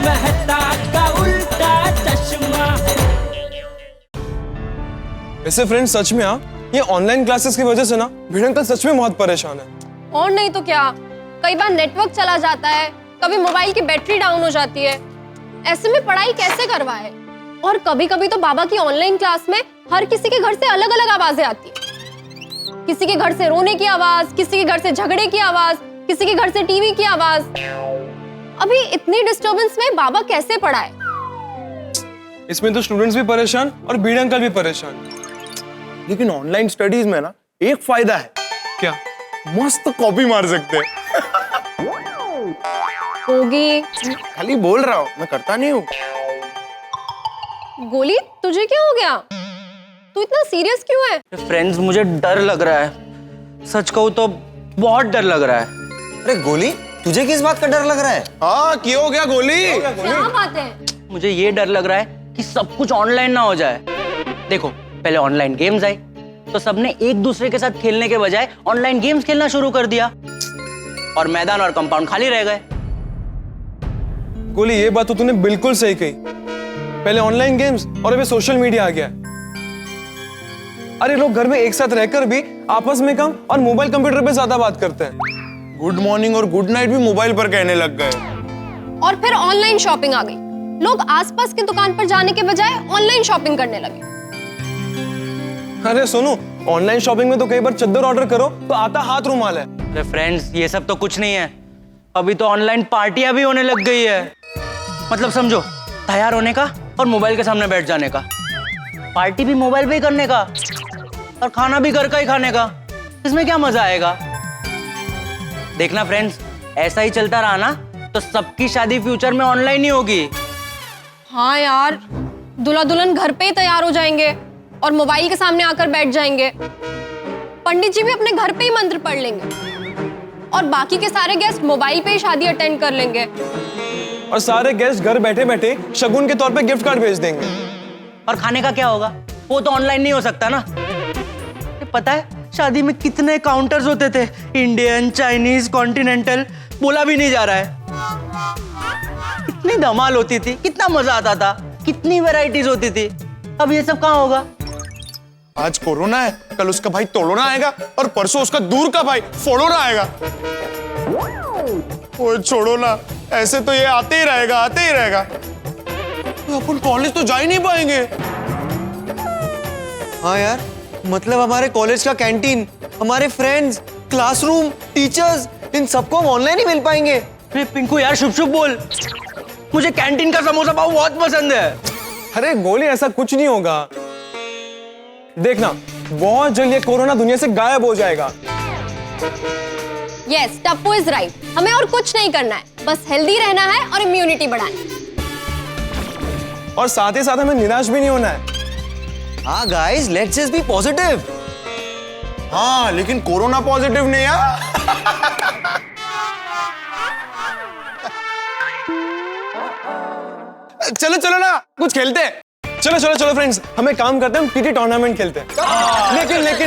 मेहता का उल्टा चश्मा। वैसे फ्रेंड सच में ये ऑनलाइन क्लासेस की वजह से ना भिड़े अंकल सच में बहुत परेशान है। और नहीं तो क्या, कई बार नेटवर्क चला जाता है, कभी मोबाइल की बैटरी डाउन हो जाती है। ऐसे में पढ़ाई कैसे करवाए? और कभी कभी तो बाबा की ऑनलाइन क्लास में हर किसी के घर से अलग अलग आवाजें आती है। किसी के घर से रोने की आवाज, किसी के घर से झगड़े की आवाज, किसी के घर से टीवी की आवाज। अभी इतनी डिस्टरबेंस में बाबा कैसे पढ़ाए? इसमें तो स्टूडेंट्स भी परेशान और भिड़े अंकल भी परेशान। लेकिन ऑनलाइन स्टडीज में ना एक फायदा है। क्या? मस्त कॉपी मार सकते हैं। होगी। खाली बोल रहा हूँ, मैं करता नहीं हूँ। गोली, तुझे क्या हो गया? तू इतना सीरियस क्यों है? फ्रेंड्स, मुझे डर लग रहा है। सच कहूँ तो बहुत डर लग रहा है। अरे गोली, तुझे किस बात का डर लग रहा है? हाँ, क्यों हो गया गोली? क्या बात है? मुझे ये डर लग रहा है कि सब कुछ ऑनलाइन ना हो जाए। देखो, पहले ऑनलाइन गेम्स आई तो सबने एक दूसरे के साथ खेलने के बजाय ऑनलाइन गेम्स खेलना शुरू कर दिया और मैदान और कंपाउंड खाली रह गए। गोली, ये बात तो तूने बिल्कुल सही कही। पहले ऑनलाइन गेम्स और अभी सोशल मीडिया आ गया। अरे लोग घर में एक साथ रहकर भी आपस में कम और मोबाइल कंप्यूटर पे ज्यादा बात करते हैं। गुड मॉर्निंग और गुड नाइट भी मोबाइल पर कहने लग गए। और फिर ऑनलाइन शॉपिंग आ गई। लोग आसपास की दुकान पर जाने के बजाय ऑनलाइन शॉपिंग करने लगे। अरे सुनो, ऑनलाइन शॉपिंग में तो कई बार चद्दर ऑर्डर करो तो आता हाथ रुमाल है। अरे फ्रेंड्स, ये सब तो कुछ नहीं है। अभी तो ऑनलाइन पार्टियां भी होने लग गई है। मतलब समझो, तैयार होने का और मोबाइल के सामने बैठ जाने का, पार्टी भी मोबाइल पे ही करने का और खाना भी घर का ही खाने का। इसमें क्या मजा आएगा? देखना फ्रेंड्स, ऐसा ही चलता रहा ना तो सबकी शादी फ्यूचर में ऑनलाइन ही होगी। हाँ यार, दूल्हा दुल्हन घर पे ही तैयार हो जाएंगे और मोबाइल के सामने आकर बैठ जाएंगे। पंडित जी भी अपने घर पे ही मंत्र पढ़ लेंगे और बाकी के सारे गेस्ट मोबाइल पे ही शादी अटेंड कर लेंगे। और सारे गेस्ट घर बैठे बैठे शगुन के तौर पे गिफ्ट कार्ड भेज देंगे। और खाने का क्या होगा? वो तो ऑनलाइन नहीं हो सकता ना। पता है शादी में कितने काउंटर्स होते थे? इंडियन, चाइनीज, कॉन्टिनेंटल, बोला भी नहीं जा रहा है। कितनी धमाल होती थी, कितना मजा आता था, कितनी वैरायटीज होती थी। अब ये सब कहाँ होगा? आज कोरोना है, कल उसका भाई तोड़ोना आएगा और परसों उसका दूर का भाई फोड़ोना आएगा। ओए छोड़ो ना, ऐसे तो ये आते ही रहेगा। तो अपन कॉलेज तो जा ही नहीं पाएंगे। हाँ यार, मतलब हमारे कॉलेज का कैंटीन, हमारे फ्रेंड्स, क्लासरूम, टीचर्स, इन सबको हम ऑनलाइन ही मिल पाएंगे। अरे पिंकू यार, शुभ शुभ बोल। मुझे कैंटीन का समोसा पाव बहुत पसंद है। अरे गोली, ऐसा कुछ नहीं होगा। देखना, बहुत जल्द ये कोरोना दुनिया से गायब हो जाएगा। Yes, Tappu is right. हमें और कुछ नहीं करना है, बस हेल्दी रहना है और इम्यूनिटी बढ़ानी। और साथ ही साथ हमें निराश भी नहीं होना है। हाँ guys, let's just be positive. हाँ, लेकिन कोरोना पॉजिटिव नहीं है। चलो चलो ना, कुछ खेलते हैं। चलो फ्रेंड्स, हमें काम करते हैं, हम टीटी टूर्नामेंट खेलते हैं।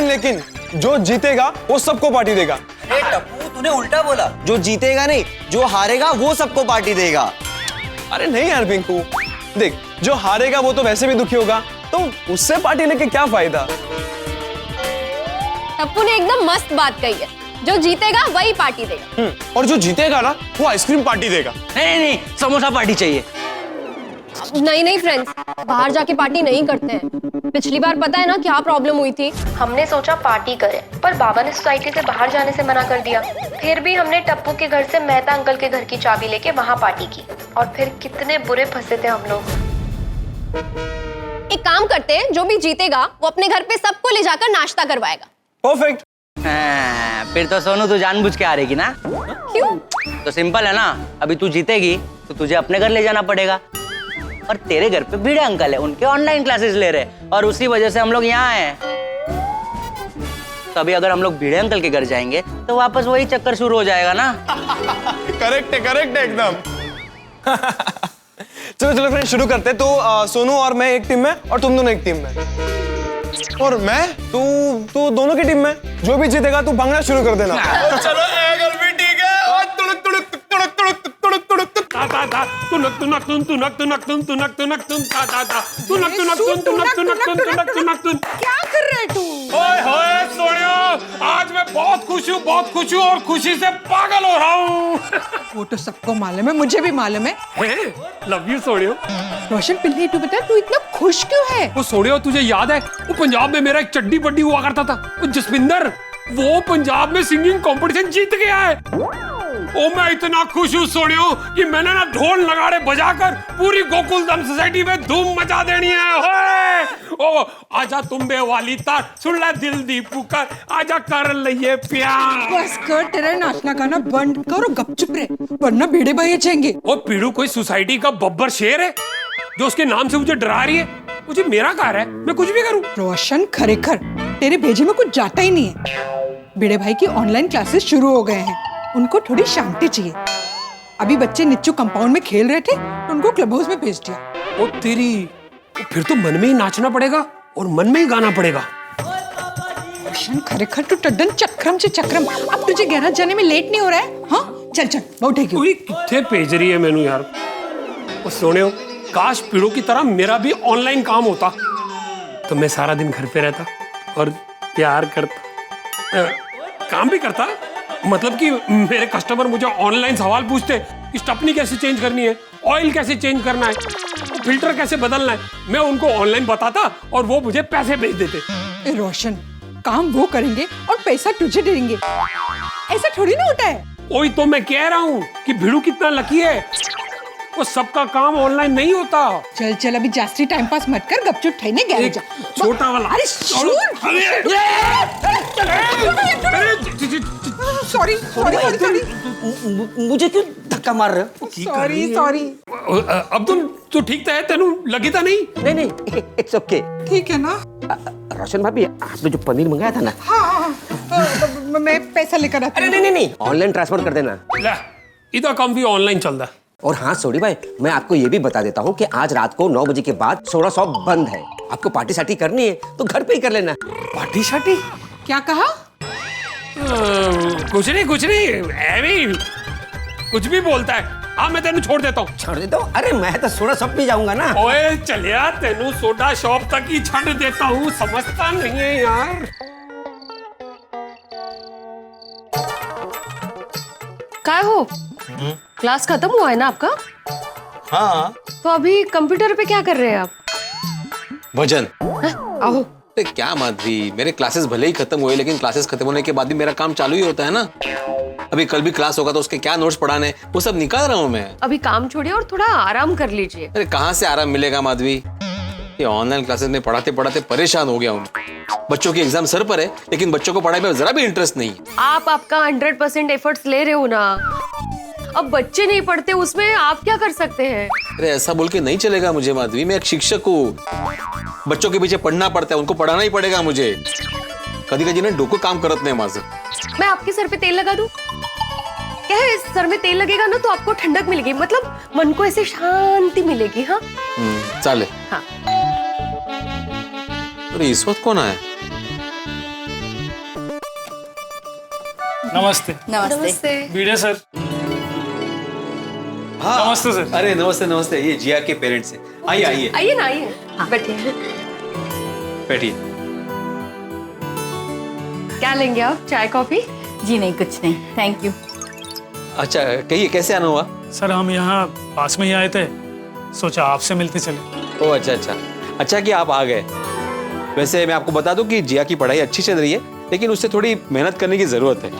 लेकिन जो जीतेगा वो सबको पार्टी देगा। अरे टप्पू, तूने उल्टा बोला। जो जीतेगा नहीं, जो हारेगा वो सबको पार्टी देगा। अरे नहीं यार पिंकू, देख, जो हारेगा वो तो वैसे भी दुखी होगा, तो उससे पार्टी लेके क्या फायदा। टप्पू ने एकदम मस्त बात कही है। जो जीतेगा वही पार्टी देगा। और जो जीतेगा ना, वो आइसक्रीम पार्टी देगा। नहीं, समोसा पार्टी चाहिए। नहीं फ्रेंड्स, बाहर जाके पार्टी नहीं करते हैं। पिछली बार पता है ना क्या प्रॉब्लम हुई थी? हमने सोचा पार्टी करें, पर बाबा ने सोसाइटी से बाहर जाने से मना कर दिया। फिर भी हमने टप्पू के घर से मेहता अंकल के घर की चाबी लेके वहाँ पार्टी की और फिर कितने बुरे फंसे थे हम लोग। एक काम करते हैं, जो भी जीतेगा वो अपने घर पे सबको ले जाकर नाश्ता करवाएगा। परफेक्ट। फिर तो सोनू तू जानबूझ के आ रहेगी ना? क्यों? तो सिंपल है ना, अभी तू जीतेगी तो तुझे अपने घर ले जाना पड़ेगा और तेरे घर पे भिड़े अंकल है, उनके ऑनलाइन क्लासेस ले रहे और उसी वजह से हम लोग यहाँ हैं। तो अभी अगर हम लोग भिड़े अंकल के घर जाएंगे तो वापस वही चक्कर शुरू हो जाएगा ना। करेक्ट है एकदम। चलो फ्रेंड, शुरू करते हैं। तो सोनू और मैं एक टीम में और तुम दोनों एक टीम में। और मैं? तू दोनों की टीम में। जो भी जीतेगा तू भागना शुरू कर देना। चलो भी ठीक है। ता तुनक तुनक तुन तुनक तुनक तुन तुनक तुनक तुन ता ता ता तुनक तुनक तुन तुनक तुनक तुन तुनक तुनक तुन। क्या कर रहे तू? ओए होए सोनियो, आज मैं बहुत खुश हूँ और खुशी से पागल हो रहा हूँ। वो तो सबको मालूम है, मुझे भी मालूम है। Love you सोनियो। रोशन पिल्ली, तू बता, तू इतना खुश क्यों है? वो सोनियो, तुझे याद है वो पंजाब में मेरा एक चड्डी बड्डी हुआ करता था, वो जसविंदर, वो पंजाब में सिंगिंग कंपटीशन जीत गया है। ओ मैं इतना खुश हूँ सोनियो कि मैंने ना ढोल नगाड़े बजाकर पूरी गोकुलधाम सोसाइटी में धूम मचा देनी है। होए ओ आजा तुम्बे वाली तार सुन ले दिल दी पुकार, आजा कर लइए प्यार। बस कर, तेरा नाचना गाना बंद कर और गपचुप रहे, वरना भेड़े भाई जाएंगे। ओ पीड़ू कोई सोसाइटी का बब्बर शेर है जो उसके नाम से मुझे डरा रही है? मुझे मेरा घर है, मैं कुछ भी करूं। रोशन खरेखर तेरे भेजे में कुछ जाता ही नहीं है। भिड़े भाई की ऑनलाइन क्लासेस शुरू हो गए हैं, उनको थोड़ी शांति चाहिए। अभी बच्चे नीचू कंपाउंड में खेल रहे थे तो उनको क्लब हाउस में भेज दिया। ओ तेरी, फिर तो मन में ही नाचना पड़ेगा और मन में ही गाना पड़ेगा। रोशन खरेखर तू टड्डन चक्रम से चक्रम। अब तुझे गैराज जाने में लेट नहीं हो रहा है? हाँ चल चल, बहुत ठीक है। कितने भेज रही है मैनू यार। ओ सोनियो, काश पीड़ू की तरह मेरा भी ऑनलाइन काम होता तो मैं सारा दिन घर पे रहता और प्यार करता, काम भी करता। मतलब कि मेरे कस्टमर मुझे ऑनलाइन सवाल पूछते कि स्टपनी कैसे चेंज करनी है, ऑयल कैसे चेंज करना है, फिल्टर कैसे बदलना है, मैं उनको ऑनलाइन बताता और वो मुझे पैसे भेज देते। रोशन, काम वो करेंगे और पैसा तुझे देंगे, ऐसा थोड़ी ना होता है। वही तो मैं कह रहा हूँ कि भिड़ू कितना लकी है, वो सबका काम ऑनलाइन नहीं होता। चल चल, अभी जास्ती टाइम पास मत कर, गपचुप ठहने गैरेज जा। छोटा वाला। अरे सुन, सॉरी सॉरी सॉरी, मुझे क्यों धक्का मार रहे हो? Sorry sorry. अब्दुल तू ठीक तो है, तेनू लगी था नहीं? नहीं, इट्स ओके। ठीक है ना? रोशन भाभी, आपने जो पनीर मंगाया था ना, हाँ, तो मैं पैसा लेकर आता हूँ। नहीं, ऑनलाइन ट्रांसफर कर देना। ले, इधर काम भी ऑनलाइन चल रहा है। और हाँ सोडी भाई, मैं आपको ये भी बता देता हूँ कि आज रात को 9 बजे के बाद सोडा शॉप बंद है। आपको पार्टी शार्टी करनी है तो घर पे ही कर लेना। पार्टी शार्टी? क्या कहा? कुछ नहीं, एवी कुछ भी बोलता है। हाँ मैं तेनू छोड़ देता हूँ। छोड़ देता हूँ? अरे मैं तो सोडा शॉप पे जाऊंगा ना। ओए चलिया, तेनू सोडा शॉप तक ही छोड़ देता हूँ, समझता नहीं है यार। क्या हो, क्लास खत्म हुआ है ना आपका? हाँ, तो अभी कंप्यूटर पे क्या कर रहे हैं आप? भजन। आओ। क्या माधवी, मेरे क्लासेस भले ही खत्म हुए लेकिन क्लासेस खत्म होने के बाद भी मेरा काम चालू ही होता है ना। अभी कल भी क्लास होगा तो उसके क्या नोट्स पढ़ाने, वो सब निकाल रहा हूँ मैं। अभी काम छोड़िए और थोड़ा आराम कर लीजिए। अरे कहाँ से आराम मिलेगा माधवी, ये ऑनलाइन क्लासेस में पढ़ाते पढ़ाते परेशान हो गया हूँ। बच्चों की एग्जाम सर पर है लेकिन बच्चों को पढ़ाई में जरा भी इंटरेस्ट नहीं। आप आपका 100% एफर्ट्स ले रहे हो ना, अब बच्चे नहीं पढ़ते उसमें आप क्या कर सकते हैं? अरे ऐसा बोल के नहीं चलेगा मुझे माधवी, मैं एक शिक्षक हूँ, बच्चों के पीछे पढ़ना पड़ता है, उनको पढ़ाना ही पड़ेगा मुझे। कभी कभी ना डोको काम करत नहीं माझं। मैं आपके सर पे तेल लगा दूं? क्या है, सर में तेल लगेगा ना तो आपको ठंडक मिलेगी, मतलब मन को ऐसे शांति मिलेगी। हाँ चाले। हाँ। अरे इस वक्त कौन आया? नमस्ते। नमस्ते। Video sir. हाँ, नमस्ते सर। अरे नमस्ते, ये जिया के पेरेंट्स हैं। आइए आइए ना, आइए। बैठिए। बैठिए। क्या लेंगे आप, चाय कॉफी? जी नहीं, कुछ नहीं, थैंक यू। अच्छा कहिए, कैसे आना हुआ? सर हम यहाँ पास में ही आए थे, सोचा आपसे मिलते चले। ओह अच्छा कि आप आ गए। वैसे मैं आपको बता दूं कि जिया की पढ़ाई अच्छी चल रही है लेकिन उससे थोड़ी मेहनत करने की जरूरत है।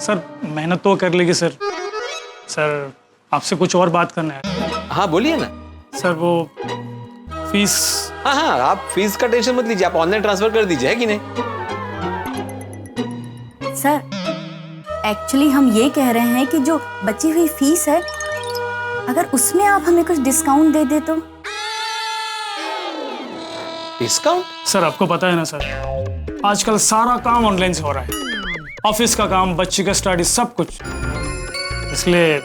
सर मेहनत तो कर लेगी सर। सर आपसे कुछ और बात करना है। हाँ बोलिए ना। सर वो फीस। हाँ, आप फीस का टेंशन मत लीजिए, आप ऑनलाइन ट्रांसफर कर दीजिए, है कि नहीं? सर एक्चुअली हम ये कह रहे हैं कि जो बची हुई फीस है, अगर उसमें आप हमें कुछ डिस्काउंट दे दे तो। डिस्काउंट? सर आपको पता है ना सर, आजकल सारा काम ऑनलाइन से हो रहा है, ऑफिस का काम, बच्ची का स्टडी, सब कुछ। इसलिए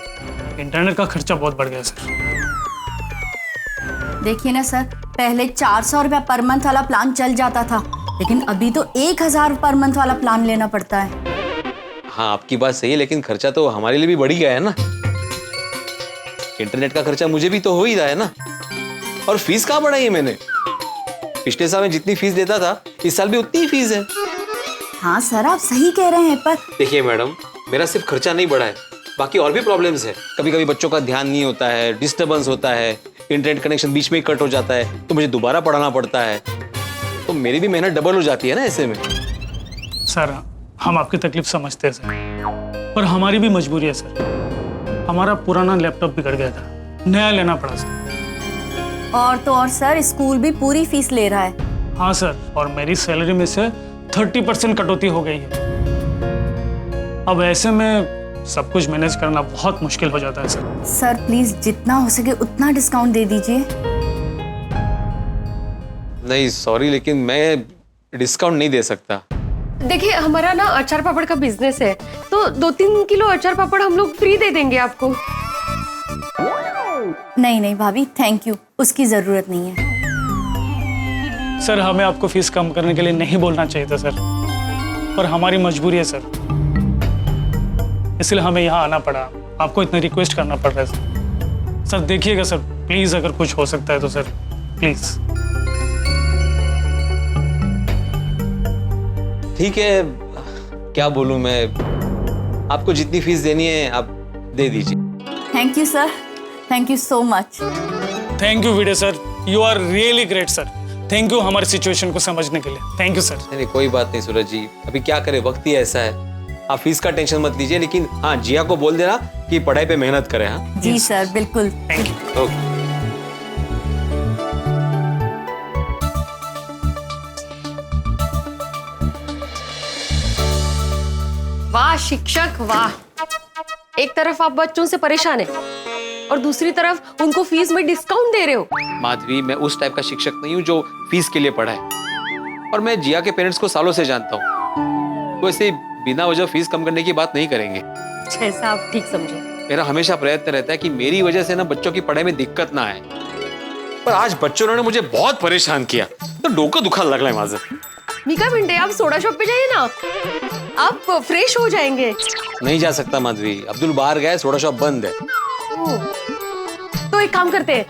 इंटरनेट का खर्चा बहुत बढ़ गया सर। देखिए ना सर, पहले 400 रुपया पर मंथ वाला प्लान चल जाता था, लेकिन अभी तो 1000 पर मंथ वाला प्लान लेना पड़ता है। हाँ आपकी बात सही है लेकिन खर्चा तो हमारे लिए भी बढ़ गया है ना। इंटरनेट का खर्चा मुझे भी तो हो ही रहा है ना। और फीस कहाँ बढ़ाई है मैंने? पिछले साल में जितनी फीस देता था इस साल भी उतनी ही फीस है। हाँ सर, आप सही कह रहे हैं, पर देखिए मैडम, मेरा सिर्फ खर्चा नहीं बढ़ा है, बाकी और भी प्रॉब्लम्स है। कभी कभी बच्चों का ध्यान नहीं होता है, डिस्टर्बेंस होता है, इंटरनेट कनेक्शन बीच में ही कट हो जाता है तो मुझे दोबारा पढ़ाना पड़ता है, तो मेरी भी मेहनत डबल हो जाती है ना ऐसे में। सर हम आपकी तकलीफ समझते हैं सर, पर हमारी भी मजबूरी है सर। हमारा पुराना लैपटॉप बिगड़ गया था, नया लेना पड़ा सर। और तो और सर, स्कूल भी पूरी फीस ले रहा है। हाँ सर, और मेरी सैलरी में से 30% कटौती हो गई है। अब ऐसे में सब कुछ मैनेज करना बहुत मुश्किल हो जाता है सर। सर प्लीज जितना हो सके उतना डिस्काउंट दे दीजिए। नहीं सॉरी, लेकिन मैं डिस्काउंट नहीं दे सकता। देखिए हमारा ना अचार पापड़ का बिजनेस है, तो 2-3 किलो अचार पापड़ हम लोग फ्री दे देंगे आपको। नहीं नहीं भाभी, थैंक यू, उसकी जरूरत नहीं है। सर हमें आपको फीस कम करने के लिए नहीं बोलना चाहिए था सर, पर हमारी मजबूरी है सर, इसलिए हमें यहाँ आना पड़ा। आपको इतना रिक्वेस्ट करना पड़ रहा है सर। सर देखिएगा सर, प्लीज अगर कुछ हो सकता है तो सर प्लीज। ठीक है, क्या बोलूं मैं, आपको जितनी फीस देनी है आप दे दीजिए। Thank you sir, thank you so much. Thank you विडे sir, you are really great sir. Thank you हमारी सिचुएशन को समझने के लिए। Thank you sir. नहीं कोई बात नहीं सूरज जी, अभी क्या करें, वक्त ही ऐसा है। आप फीस का टेंशन मत लीजिए, लेकिन हाँ जिया को बोल देना कि पढ़ाई पे मेहनत करे। हाँ जी सर, बिल्कुल। Thank you. ओके। वाह शिक्षक वाह, एक तरफ आप बच्चों से परेशान है और दूसरी तरफ उनको फीस में डिस्काउंट दे रहे हो। माधवी, मैं उस टाइप का शिक्षक नहीं हूँ जो फीस के लिए पढ़ाए, और मैं जिया के पेरेंट्स को सालों से जानता हूँ, तो ऐसे बिना वजह फीस कम करने की बात नहीं करेंगे। जैसा आप ठीक समझे। मेरा हमेशा प्रयत्न रहता है कि मेरी वजह से ना बच्चों की पढ़ाई में दिक्कत ना आए, पर आज बच्चों ने मुझे बहुत परेशान किया, तो डोका दुखा लग रहा है माझं। मीका भिंडे, आप सोडा शॉप पे जाइए ना, आप फ्रेश हो जाएंगे। नहीं जा सकता माधवी, अब्दुल बाहर गया है, सोडा शॉप बंद है। तो एक काम करते हैं,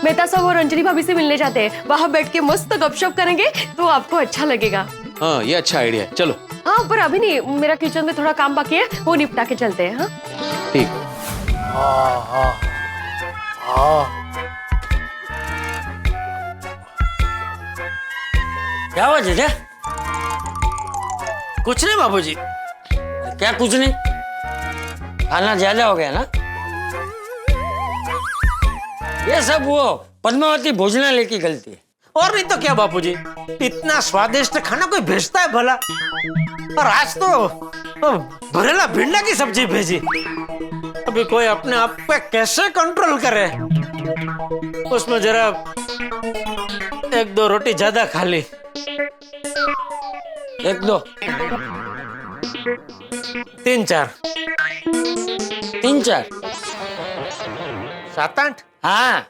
मेहता साहब और अंजलि भाभी से मिलने जाते हैं, वहां बैठ के मस्त गपशप करेंगे तो आपको अच्छा लगेगा। हाँ ये अच्छा आइडिया है, चलो। हाँ पर अभी नहीं, मेरा किचन में थोड़ा काम बाकी है, वो निपटा के चलते हैं। हाँ ठीक। क्या हुआ जीजा? कुछ नहीं बाबूजी। क्या कुछ नहीं? खाना ज्यादा हो गया ना? ये सब वो पद्मावती भोजनालय की गलती है। और नहीं तो क्या बापूजी, इतना स्वादिष्ट खाना कोई भेजता है भला? और आज तो भरेला भिंडा की सब्जी भेजी। अभी कोई अपने आप पे कैसे कंट्रोल करे? उसमें जरा 1-2 रोटी ज्यादा खा ली। 1-2 3-4 3-4 7-8। हाँ,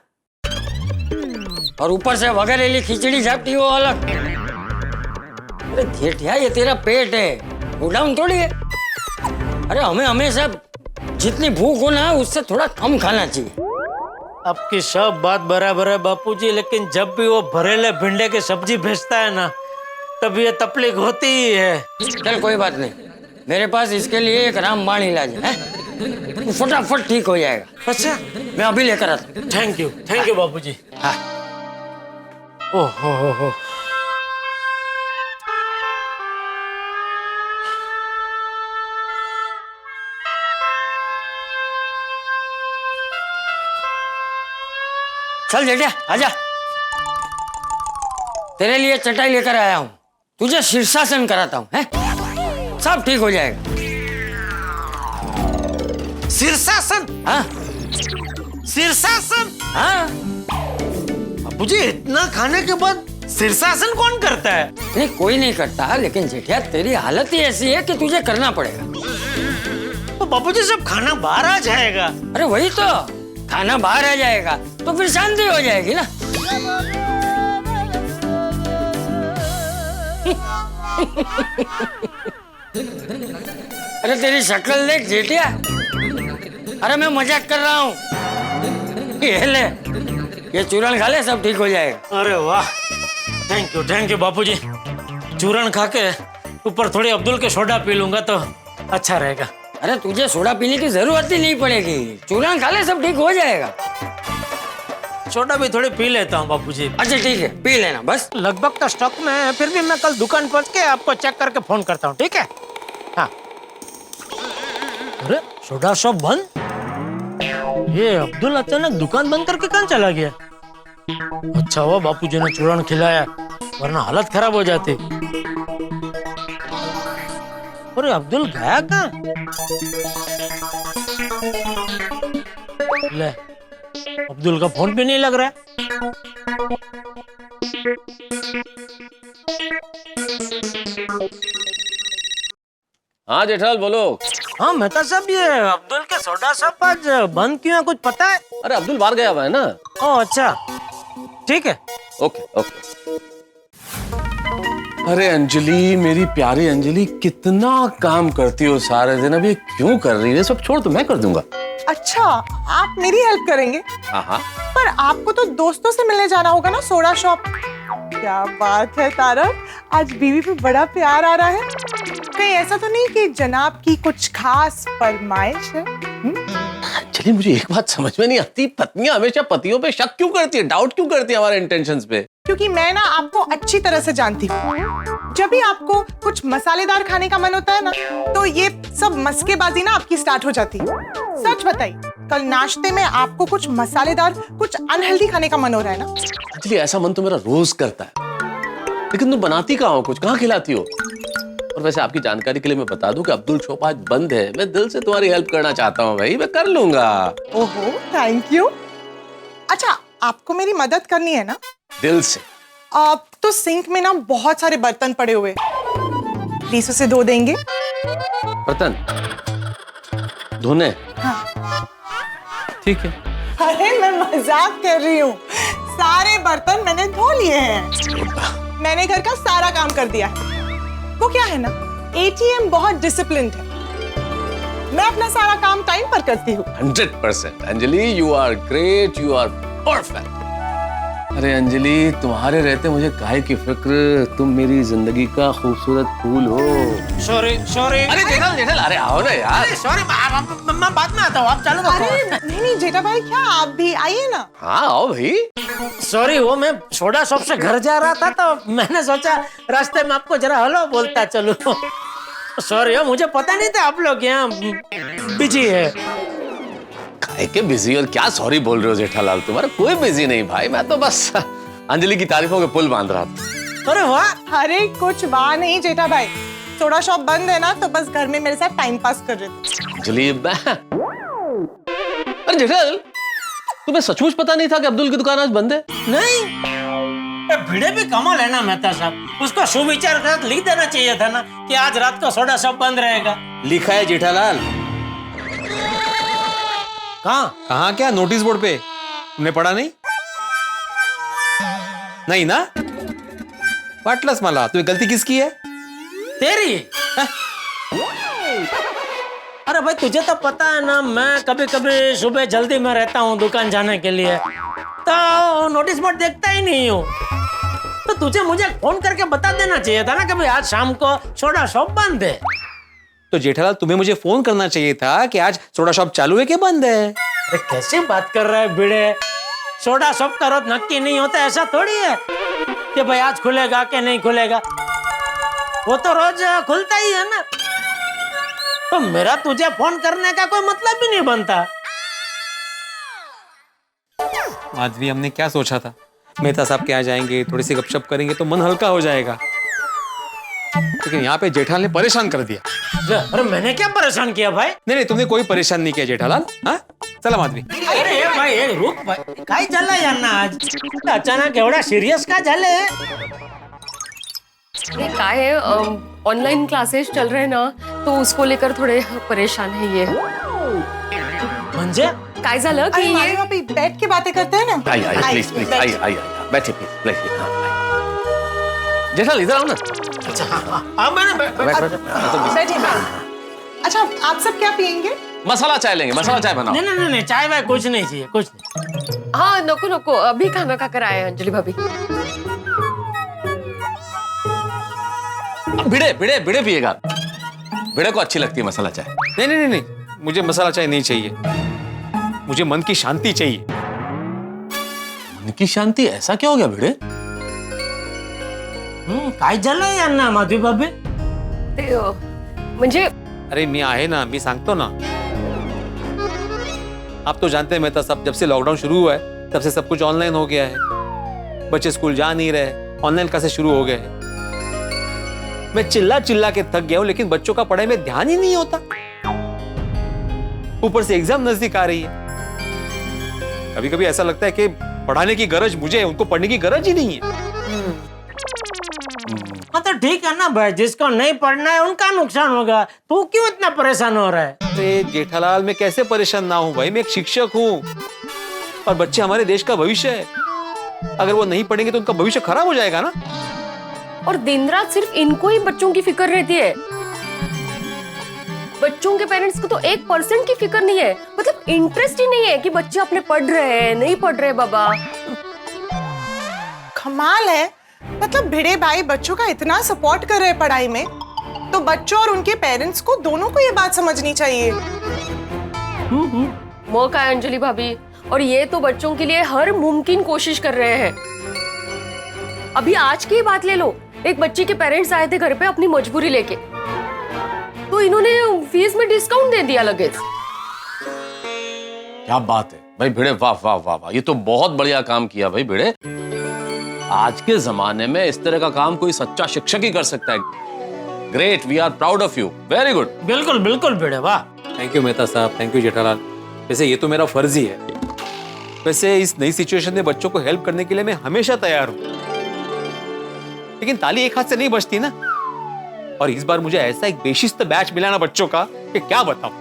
और ऊपर से वगैरह खिचड़ी जाती वो अलग। अरे जेठिया, ये तेरा पेट है, गोडाउन थोड़ी है। अरे हमें हमेशा जितनी भूख हो ना उससे थोड़ा कम खाना चाहिए। आपकी सब बात बराबर है बापूजी, लेकिन जब भी वो भरेले भिंडे की सब्जी भेजता है ना, तब ये तकलीफ होती ही है। चल कोई बात नहीं, मेरे पास इसके लिए एक रामबाण इलाज है, फटाफट ठीक हो जाएगा। अच्छा, मैं अभी लेकर आता हूँ। थैंक यू बापूजी। हाँ। ओहो, चल जेठिया आजा, तेरे लिए चटाई लेकर आया हूँ, तुझे शीर्षासन कराता हूँ, हैं? सब ठीक हो जाएगा। शीर्षासन? हाँ, शीर्षासन? हाँ। बाबूजी, इतना खाने के बाद शीर्षासन कौन करता है? नहीं, कोई नहीं करता, लेकिन जेठिया तेरी हालत ही ऐसी है कि तुझे करना पड़ेगा। तो बाबूजी सब खाना बाहर आ जाएगा। अरे वही तो, खाना बाहर आ जाएगा तो फिर शांति हो जाएगी ना। अरे तेरी शक्ल देख जेठिया, अरे मैं मजाक कर रहा हूँ। ये ले, ये चूरन खा ले, सब ठीक हो जाएगा। अरे वाह, थैंक यू बापूजी। चूरन खा के ऊपर थोड़ी अब्दुल के सोडा पी लूंगा तो अच्छा रहेगा। अरे तुझे सोडा पीने की जरूरत ही नहीं पड़ेगी, चूरन खा ले, सब ठीक हो जाएगा। सोडा भी थोड़ी पी लेता हूँ बापूजी। अच्छा ठीक है, पी लेना बस। लगभग तो स्टॉक में है, फिर भी मैं कल दुकान पहुंच के आपको चेक करके फोन करता हूँ, ठीक है? हाँ। अरे सोडा शॉप बंद? ये अब्दुल अचानक दुकान बंद करके कहाँ चला गया? अच्छा हुआ बापूजी ने चूरन खिलाया, वरना हालत खराब हो जाती। अरे अब्दुल गया कहाँ? ले, अब्दुल का फोन भी नहीं लग रहा है। हाँ जेठालाल बोलो। हाँ मेहता साहब, ये अब्दुल के सोडा शॉप आज बंद क्यों है, कुछ पता है? अरे अब्दुल बाहर गया हुआ है ना। ओह अच्छा, ठीक है। Okay okay. अरे अंजलि, मेरी प्यारी अंजलि, कितना काम करती हो सारे दिन, अब ये क्यों कर रही है? सब छोड़, तो मैं कर दूंगा। अच्छा, आप मेरी हेल्प करेंगे? हाँ। पर आपको तो दोस्तों से मिलने जाना होगा ना सोडा शॉप। क्या बात है तारक, आज बीवी पे बड़ा प्यार आ रहा है। कहीं ऐसा तो नहीं कि जनाब की कुछ खास फरमाइश है? चलिए, मुझे एक बात समझ में नहीं आती, पत्नियां हमेशा पतियों पे शक क्यों करती है, डाउट क्यों करती है हमारे इंटेंशंस पे? क्योंकि मैं ना आपको अच्छी तरह से जानती हूँ। जब भी आपको कुछ मसालेदार खाने का मन होता है ना, तो ये सब मस्केबाजी ना आपकी स्टार्ट हो जाती है। सच बताइए, कल नाश्ते में आपको कुछ मसालेदार, कुछ अनहेल्दी खाने का मन हो रहा है ना? अंजलि, ऐसा मन तो मेरा रोज करता है, लेकिन तुम बनाती कहाँ हो, कुछ कहाँ खिलाती हो? और वैसे आपकी जानकारी के लिए मैं बता दूं कि अब्दुल शॉप आज बंद है। मैं दिल से तुम्हारी हेल्प करना चाहता हूँ भाई, मैं कर लूंगा। ओहो, थैंक यू। अच्छा, आपको मेरी मदद करनी है ना? दिल से। आप तो सिंक में ना बहुत सारे बर्तन पड़े हुए, प्लीज उसे धो देंगे? बर्तन धोने? हाँ। ठीक है। अरे मैं मजाक कर रही हूँ, सारे बर्तन मैंने धो लिए हैं। मैंने घर का सारा काम कर दिया है। वो क्या है ना, एटीएम बहुत डिसिप्लिन्ड है। मैं अपना सारा काम टाइम पर करती हूँ। 100% Anjali, you are great, you are perfect. अरे अंजलि, तुम्हारे रहते मुझे काहे की फिक्र, तुम मेरी जिंदगी का खूबसूरत फूल हो। सॉरी। अरे जेठालाल, अरे आओ ना यार। सॉरी, मैं बाद में आता हूँ, आप चालू अरे रखो। नहीं जेठा भाई, क्या आप भी आइए ना। हाँ आओ भाई। सॉरी, वो मैं सोडा शॉप से घर जा रहा था तो मैंने सोचा रास्ते में आपको जरा हेलो बोलता चलो। सॉरी, मुझे पता नहीं था आप लोग यहाँ बिजी है। काहे के बिजी, और क्या सॉरी बोल रहे हो जेठालाल, तुम्हारा कोई बिजी नहीं भाई, मैं तो बस अंजलि की तारीफों के पुल बांध रहा था। अरे वाह। अरे कुछ वाह नहीं जेठा भाई, सोडा शॉप बंद है ना, तो बस घर में मेरे साथ टाइम पास कर रहे थे। अंजलि, अरे जेठालाल, तुम्हें सचमुच पता नहीं था कि अब्दुल की दुकान आज बंद है? नहीं, भिड़े भी कमाल है ना मेहता साहब, उसको सुविचार के साथ लिख देना चाहिए था ना कि आज रात को सोडा शॉप बंद रहेगा। लिखा है जेठालाल। कहाँ क्या नोटिस बोर्ड पे? तुमने पढ़ा नहीं? नहीं ना? वाटलंच मला, तुम्हें गलती किसकी है? तेरी। अरे भाई, तुझे तो पता है ना, मैं कभी कभी सुबह जल्दी में रहता हूँ दुकान जाने के लिए, तो नोटिस बोर्ड देखता ही नहीं हूँ। तो तुझे मुझे फोन करके बता देना चाहिए था ना कि भाई आज शाम को सोडा शॉप बंद है। तो जेठालाल, तुम्हें मुझे फोन करना चाहिए था कि आज सोडा शॉप चालू है कि बंद है। अरे कैसे बात कर रहा है भिड़े, सोडा शॉप का रोज नक्की नहीं होता, ऐसा थोड़ी है कि भाई आज खुलेगा कि नहीं खुलेगा, वो तो रोज खुलता ही है ना। तो मेरा तुझे फोन करने का कोई मतलब भी नहीं बनता। माधवी, हमने क्या सोचा था, मेहता साहब के यहाँ जाएंगे, थोड़ी सी गपशप करेंगे तो मन हल्का हो जाएगा, लेकिन यहाँ पे जेठालाल ने परेशान कर दिया। अरे मैंने क्या परेशान किया भाई? नहीं, तुमने कोई परेशान नहीं किया जेठालाल। हाँ चला माधवी। अरे भाई रुक भाई, काय झालं यांना आज अचानक एवढा सिरियस का झाले? ये काय है, ऑनलाइन क्लासेस चल रहे हैं ना, तो उसको लेकर थोड़े परेशान है ये। म्हणजे काय झालं कि अरे ये वहाँ पे बैठ के बातें करते हैं ना। आइए प्लीज प्लीज, आइए बैठिए प्लीज। जेठालाल इधर आओ ना। अच्छा हाँ, मैंने बैठिए। अच्छा, आप सब क्या पियेंगे? मसाला चाय लेंगे, मसाला चाय बनाओ। नहीं नहीं चाय भाई कुछ नहीं चाहिए, कुछ नहीं। हाँ नको नको, अभी खाना खाकर आए हैं अंजलि भाभी। भिड़े भिड़े भिड़े पिएगा, भिड़े को अच्छी लगती है मसाला चाय। नहीं नहीं नहीं नहीं, मुझे मसाला चाय नहीं चाहिए, मुझे मन की शांति चाहिए। मन की शांति? ऐसा क्या हो गया भिड़े? काय झालंय यांना माधवी भाभी? ते म्हणजे अरे मी आहे ना, मी सांगतो ना। आप तो जानते हैं मेहता साहब, जब से लॉकडाउन शुरू हुआ है तब से सब कुछ ऑनलाइन हो गया है। बच्चे स्कूल जा नहीं रहे, ऑनलाइन क्लासेस शुरू हो गए हैं। मैं चिल्ला चिल्ला के थक गया हूं, लेकिन बच्चों का पढ़ाई में ध्यान ही नहीं होता। ऊपर से एग्जाम नजदीक आ रही है। कभी कभी ऐसा लगता है कि पढ़ाने की गरज मुझे है, उनको पढ़ने की गरज ही नहीं है। हाँ तो ठीक है ना भाई, जिसको नहीं पढ़ना है उनका नुकसान होगा, तू क्यों इतना परेशान हो रहा है? अरे जेठालाल, मैं कैसे परेशान ना हूं भाई, मैं एक शिक्षक हूं और बच्चे हमारे देश का भविष्य है। अगर वो नहीं पढ़ेंगे तो उनका भविष्य खराब हो जाएगा ना। और दिन रात सिर्फ इनको ही बच्चों की फिक्र रहती है। बच्चों के पेरेंट्स को तो 1% की फिक्र नहीं है, मतलब इंटरेस्ट ही नहीं है कि बच्चे अपने पढ़ रहे हैं नहीं पढ़ रहे। बाबा कमाल है, मतलब भिड़े भाई बच्चों का इतना सपोर्ट कर रहे हैं पढ़ाई में, तो बच्चों और उनके पेरेंट्स को दोनों को ये बात समझनी चाहिए। मौका है अंजलि भाभी, और ये तो बच्चों के लिए हर मुमकिन कोशिश कर रहे हैं। अभी आज की ही बात ले लो, एक बच्ची के पेरेंट्स आए थे घर पे अपनी मजबूरी लेके, तो इन्होंने फीस में डिस्काउंट दे दिया लगेज। क्या बात है भाई भिड़े, वाह वाह वाह वाह, ये तो बहुत बढ़िया काम किया भाई भिड़े। आज के जमाने में इस तरह का काम कोई सच्चा शिक्षक ही कर सकता है। Great, we are proud of you, very good. बिल्कुल बिल्कुल भिड़े, वाह। थैंक यू मेहता साहब, थैंक यू जेठालाल। वैसे ये तो मेरा फर्ज ही है। वैसे इस नई सिचुएशन में बच्चों को हेल्प करने के लिए मैं हमेशा तैयार हूं, लेकिन ताली एक हाथ से नहीं बजती ना। और इस बार मुझे ऐसा एक बेशिस्त बैच मिला ना बच्चों का कि क्या बताऊं।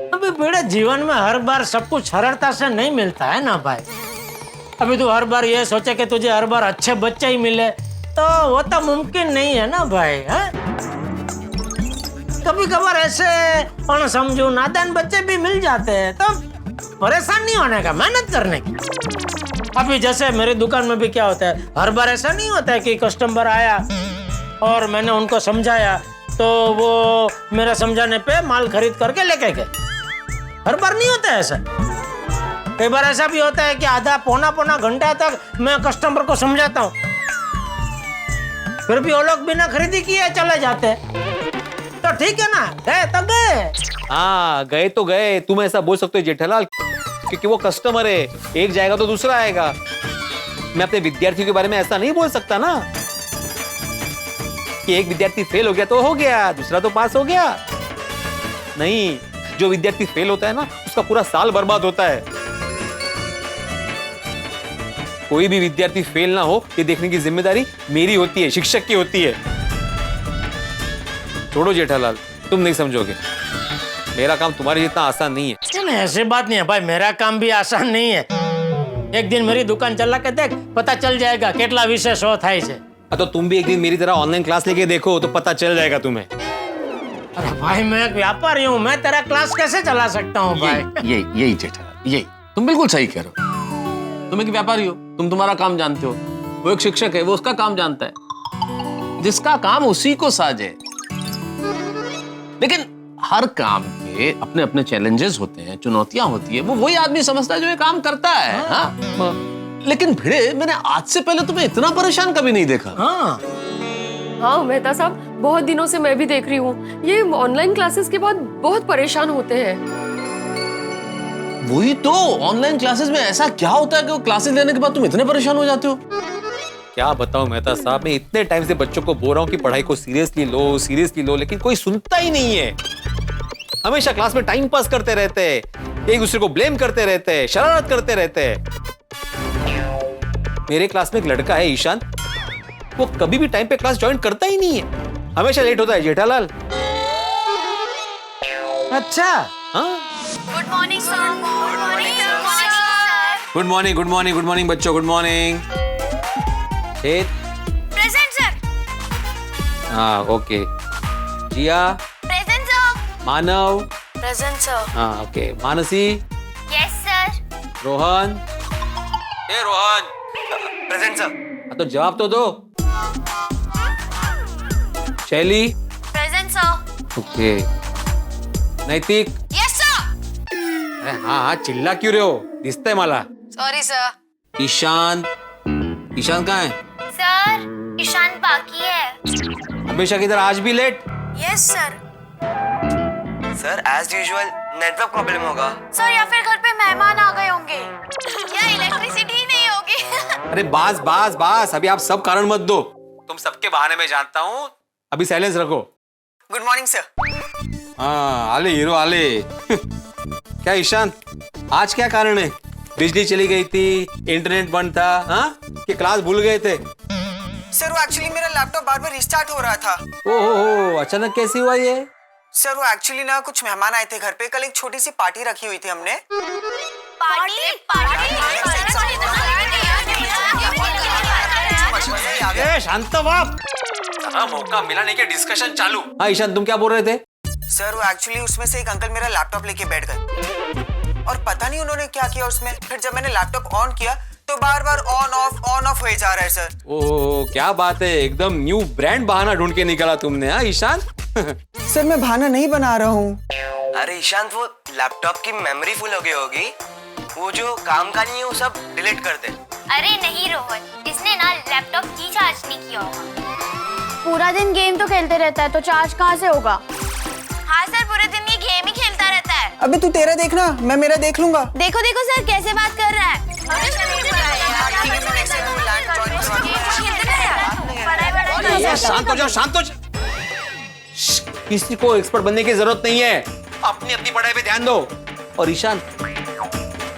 अबे बेटा, जीवन में हर बार सब कुछ सरलता से नहीं मिलता है ना भाई। अभी तो हर बार ये सोचे कि तुझे हर बार अच्छे बच्चे ही मिले, तो वो तो मुमकिन नहीं है ना भाई। है कभी कभार ऐसे अनसमझू नादान बच्चे भी मिल जाते हैं, तो परेशान नहीं होने का, मेहनत करने की। अभी जैसे मेरी दुकान में भी क्या होता है, हर बार ऐसा नहीं होता है कि कस्टमर आया और मैंने उनको समझाया तो वो मेरा समझाने पे माल खरीद करके लेके गए। हर बार नहीं होता है ऐसा। कई बार ऐसा भी होता है कि आधा पौना घंटा तक मैं कस्टमर को समझाता हूँ, फिर भी वो लोग बिना खरीदी किए चले जाते हैं। तो ठीक है ना, गए तो गए। हाँ गए तो गए, तुम ऐसा बोल सकते हो जेठालाल, क्योंकि वो कस्टमर है, एक जाएगा तो दूसरा आएगा। मैं अपने विद्यार्थियों के बारे में ऐसा नहीं बोल सकता ना कि एक विद्यार्थी फेल हो गया तो हो गया, दूसरा तो पास हो गया। नहीं, जो विद्यार्थी फेल होता है ना, उसका पूरा साल बर्बाद होता है। कोई भी विद्यार्थी फेल ना हो, ये देखने की जिम्मेदारी मेरी होती है, शिक्षक की होती है। छोड़ो जेठालाल, तुम नहीं समझोगे, मेरा काम तुम्हारे जितना आसान नहीं है। नहीं, ऐसी बात नहीं है भाई, मेरा काम भी आसान नहीं है। एक दिन मेरी दुकान चला के देख, पता चल जाएगा कितना विषय शो थाय छे। तो तुम भी एक दिन मेरी तरह ऑनलाइन क्लास लेके देखो, तो पता चल जाएगा तुम्हें। अरे भाई, मैं एक व्यापारी हूँ, मैं तेरा क्लास कैसे चला सकता हूँ भाई? यही जेठालाल, यही तुम बिल्कुल सही कह रहे हो। तुम एक व्यापारी हो, तुम तुम्हारा काम जानते हो। वो एक शिक्षक है, वो उसका काम जानता है, जिसका काम उसी को साजे। लेकिन हर काम के अपने अपने चैलेंजेस होते हैं, चुनौतियां होती है, वो वही आदमी समझता है जो ये काम करता है। हाँ। लेकिन भिड़े, मैंने आज से पहले तुम्हें इतना परेशान कभी नहीं देखा। हाँ मेहता साहब, बहुत दिनों से मैं भी देख रही हूँ, ये ऑनलाइन क्लासेस के बाद बहुत परेशान होते हैं। वही तो, ऑनलाइन क्लासेस में ऐसा क्या होता है कि वो क्लासेस लेने के बाद तुम इतने परेशान हो जाते हो? क्या बताऊं मेहता साहब, मैं इतने टाइम से बच्चों को बोल रहा हूं कि पढ़ाई को सीरियसली लो, लेकिन कोई सुनता ही नहीं है। हमेशा क्लास में टाइम पास करते रहते हैं, एक दूसरे को ब्लेम करते रहते हैं, शरारत करते रहते हैं। मेरे क्लास में एक लड़का है ईशान, वो कभी भी टाइम पे क्लास ज्वाइन करता ही नहीं है, हमेशा लेट होता है जेठालाल। अच्छा। हाँ, good morning sir. Good morning बच्चों, गुड मॉर्निंग। Present sir. हाँ okay. Jiya present sir. Manav present sir. हाँ okay. Mansi. Yes sir. Rohan. ए रोहन। Present sir. तो जवाब तो दो। Shaili. Present sir. Okay. Naitik. Yes sir. अरे हाँ हाँ चिल्ला क्यों रहे हो, दिसतंय मला। Sorry sir. ईशान। ईशान कहाँ है? सर ईशान बाकी है। हमेशा की तरह आज भी late. Yes sir. Sir as usual network problem होगा। सर या फिर घर पे मेहमान आ गए होंगे या इलेक्ट्रिसिटी ही नहीं होगी। अरे बास बास बास, अभी आप सब कारण मत दो, तुम सबके बहाने में जानता हूँ, अभी साइलेंस रखो। Good morning sir. हाँ आले हीरो आले। क्या ईशान आज क्या कारण है? बिजली चली गई थी, इंटरनेट बंद था, हाँ कि क्लास भूल गए थे? सर वो एक्चुअली मेरा लैपटॉप बार बार रिस्टार्ट हो रहा था। ओहो अचानक कैसी हुआ ये? सर वो एक्चुअली ना कुछ मेहमान आए थे घर पे, कल एक छोटी सी पार्टी रखी हुई थी हमने। शांत बाप, मौका मिला नहीं कि डिस्कशन चालू। हाँ ईशान तुम क्या बोल रहे थे? सर वो एक्चुअली उसमें से एक अंकल मेरा लैपटॉप लेके बैठ गए और पता नहीं उन्होंने क्या किया उसमें। फिर जब मैंने लैपटॉप ऑन किया तो बार बार ऑन ऑफ हो जा रहा है सर। ओह क्या बात है, एकदम न्यू ब्रांड बहाना ढूंढ के निकाला तुमने। हाँ ईशान। सर मैं बहाना नहीं बना रहा हूँ। अरे ईशांत वो लैपटॉप की मेमोरी फुल हो गई होगी, वो जो काम का नहीं है वो सब डिलीट कर दे। अरे नहीं रोहन, इसने ना लैपटॉप की चार्ज नहीं किया होगा। पूरा दिन गेम तो खेलते रहता है तो चार्ज कहाँ से होगा? हाँ सर पूरे दिन ये गेम ही खेलता रहता है। अबे तू तेरा देखना, मैं मेरा देख लूंगा। देखो देखो सर कैसे बात कर रहा है। शांत हो जाओ, शांत हो जाओ। किसी को एक्सपर्ट बनने की जरूरत नहीं है, अपनी अपनी पढ़ाई पे ध्यान दो। और ईशान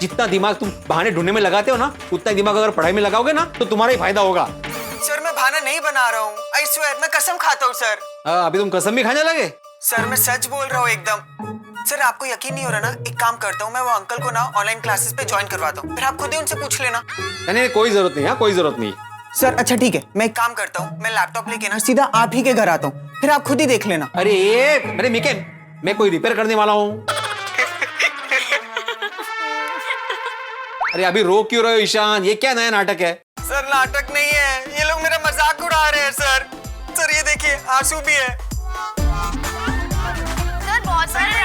जितना दिमाग तुम बहाने ढूंढने में लगाते हो ना, उतना दिमाग अगर पढ़ाई में लगाओगे ना तो तुम्हारा ही फायदा होगा। सर मैं बहाना नहीं बना रहा हूँ, आई स्वेयर मैं कसम खाता हूँ सर। अभी तुम कसम भी खाने लगे? सर मैं सच बोल रहा हूँ एकदम। सर आपको यकीन नहीं हो रहा ना, एक काम करता हूँ मैं वो अंकल को ना ऑनलाइन क्लासेस पे ज्वाइन करवाता हूँ, फिर आप खुद ही उनसे पूछ लेना। नहीं कोई जरूरत नहीं है, कोई जरूरत नहीं। सर अच्छा ठीक है, मैं एक काम करता हूँ, मैं लैपटॉप लेके ना सीधा आप ही के घर आता हूँ, फिर आप खुद ही देख लेना। अरे मिके, मैं कोई रिपेयर करने वाला हूँ? अरे अभी रो क्यों रहे हो ईशान, ये क्या नया नाटक है? सर नाटक नहीं है, ये लोग मेरा मजाक उड़ा रहे हैं सर। सर ये देखिए आंसू भी है। सर बहुत सारे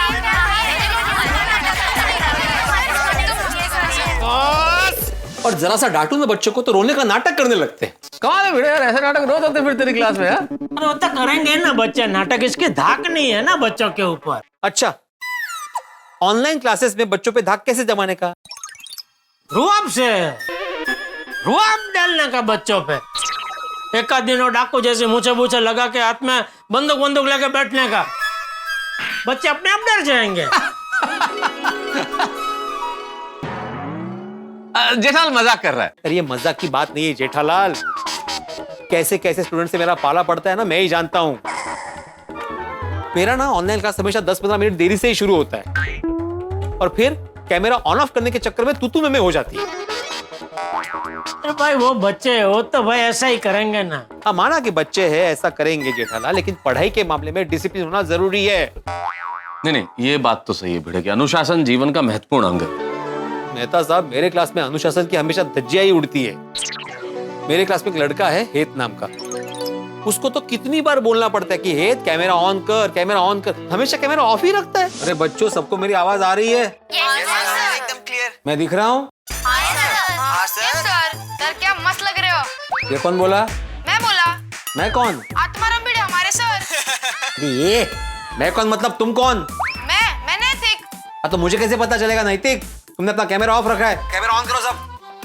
और जरा सा डांटू ना बच्चों को तो रोने का नाटक करने लगते हैं। कमाल है बेटा यार, ऐसे नाटक रोज होते फिर तेरी क्लास में यार। अरे वो तो करेंगे ना बच्चे, नाटक इसके धाक नहीं है ना बच्चों के ऊपर। अच्छा ऑनलाइन क्लासेस में बच्चों पे धाक कैसे जमाने का? रुआब से रुआब डालने का बच्चों पे। एक आध दिन डाकू जैसे मुझे बूछे लगा के हाथ में बंदूक लेके बैठने का, बच्चे अपने आप डर जाएंगे। जेठालाल मजाक कर रहा है। अरे ये मजाक की बात नहीं है जेठालाल, कैसे कैसे स्टूडेंट से मेरा पाला पड़ता है ना मैं ही जानता हूँ। मेरा ना ऑनलाइन क्लास हमेशा 10-15 मिनट देरी से ही शुरू होता है और फिर कैमरा ऑन ऑफ करने के चक्कर में तू में हो जाती है। अरे भाई वो बच्चे हो तो भाई ऐसा ही करेंगे ना। हाँ माना कि बच्चे हैं ऐसा करेंगे जेठालाल, लेकिन पढ़ाई के मामले में डिसिप्लिन होना जरूरी है। नहीं ये बात तो सही है बेटा कि अनुशासन जीवन का महत्वपूर्ण अंग है। मेहता साहब मेरे क्लास में अनुशासन की हमेशा धज्जियां ही उड़ती है। मेरे क्लास में एक लड़का है हेत नाम का, उसको तो कितनी बार बोलना पड़ता है कि हेत कैमरा ऑन कर, कैमरा ऑन कर, हमेशा कैमरा ऑफ ही रखता है। अरे बच्चों सबको मेरी आवाज आ रही है? एकदम क्लियर। मैं दिख रहा हूँ? सर क्या मस्त लग रहे हो। ये कौन बोला? मैं बोला। मैं कौन? आत्माराम भिड़े हमारे सर। ये मैं कौन मतलब तुम कौन? मैं नैतिक। हाँ तो मुझे कैसे पता चलेगा नैतिक? तुमने अपना कैमरा ऑफ रखा है, कैमरा ऑन करो सब।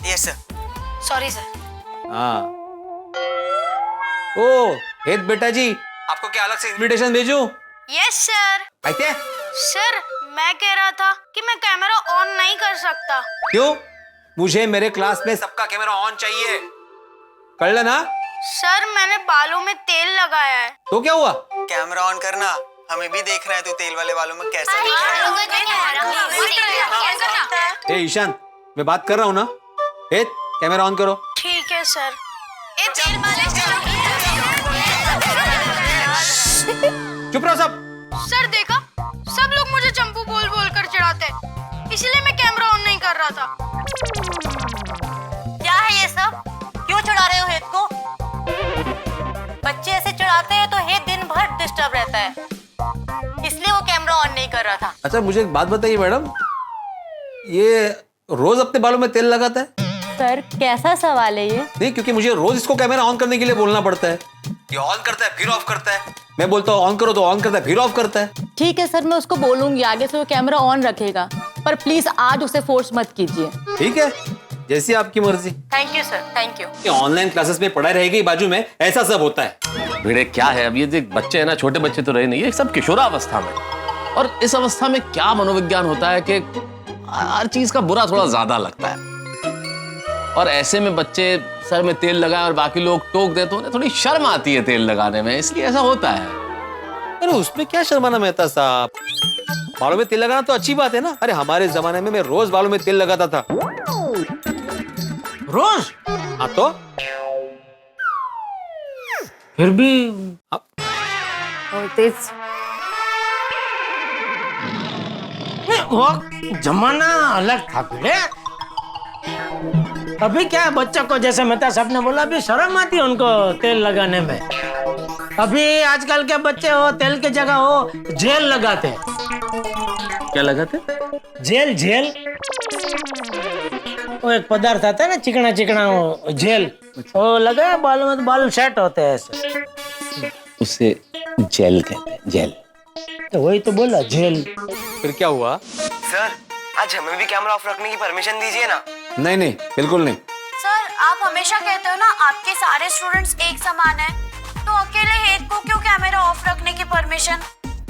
Yes sir. Sorry sir. हाँ ओ हेत बेटा जी, आपको क्या अलग से इनविटेशन भेजूं? Yes sir. आते? सर मैं कह रहा था कि मैं कैमरा ऑन नहीं कर सकता। क्यों? मुझे मेरे क्लास में सबका कैमरा ऑन चाहिए, कर लेना। सर मैंने बालों में तेल लगाया है। तो क्या हुआ? कैमरा ऑन करना, हमें भी देखना है तू तेल वाले बालों में कैसा दिख रहा है। ए ईशान मैं बात कर रहा हूँ ना, हेत कैमरा ऑन करो। ठीक है सर। चुप रहो सब। सर देखा, सब लोग मुझे चंपू बोल बोल कर चिढ़ाते हैं, इसलिए मैं कैमरा ऑन नहीं कर रहा था। क्या है ये सब? क्यों चिढ़ा रहे हो हेत को? बच्चे ऐसे चिढ़ाते हैं तो हेत दिन भर डिस्टर्ब रहता है, इसलिए वो कैमरा ऑन नहीं कर रहा था। अच्छा मुझे एक बात बताइए मैडम, ये रोज अपने बालों में तेल लगाता है? सर कैसा सवाल है ये? नहीं, क्योंकि मुझे रोज इसको कैमरा ऑन करने के लिए बोलना पड़ता है। ये ऑन करता है फिर ऑफ करता है, मैं बोलता हूँ ऑन करो तो ऑन करता है फिर ऑफ करता है। ठीक है सर, मैं उसको बोलूंगी आगे से वो कैमरा ऑन रखेगा, पर प्लीज आज उसे फोर्स मत कीजिए। ठीक है, जैसी आपकी मर्जी। Thank you sir, thank you. Online classes में पढ़ाई रहेगी बाजू में, ऐसा सब होता है। भिड़े क्या है, अब ये जो बच्चे हैं ना, छोटे बच्चे तो रहे नहीं, ये सब किशोरावस्था में, और इस अवस्था में क्या मनोविज्ञान होता है कि हर चीज का बुरा थोड़ा ज्यादा लगता है, और ऐसे में बच्चे सर में तेल लगाए और बाकी लोग टोक दे तो उन्हें थोड़ी शर्म आती है तेल लगाने में, इसलिए ऐसा होता है। अरे उसमें क्या शर्माना मेहता साहब, बालों में तेल लगाना तो अच्छी बात है ना। अरे हमारे जमाने में मैं रोज बालों में तेल लगाता था। रोज? हाँ तो फिर भी वो जमाना अलग था भिड़े। अभी क्या है, बच्चों को जैसे मेहता साहब ने बोला, अभी शर्म आती है उनको तेल लगाने में। अभी आजकल के बच्चे हो तेल की जगह हो जेल लगाते हैं। क्या लगाते? जेल, जेल वो एक पदार्थ आता है ना चिकना चिकना, वो जेल, वो लगा बालों में तो बाल सेट होते हैं ऐसे। उसे जेल कहते हैं, जेल। तो वही तो बोला जेल। फिर क्या हुआ? सर आज हमें भी कैमरा ऑफ रखने की परमिशन दीजिए ना। नहीं नहीं, बिल्कुल नहीं। सर आप हमेशा कहते हो ना आपके सारे स्टूडेंट्स एक समान हैं, तो अकेले हेत को क्यों कैमरा ऑफ रखने की परमिशन?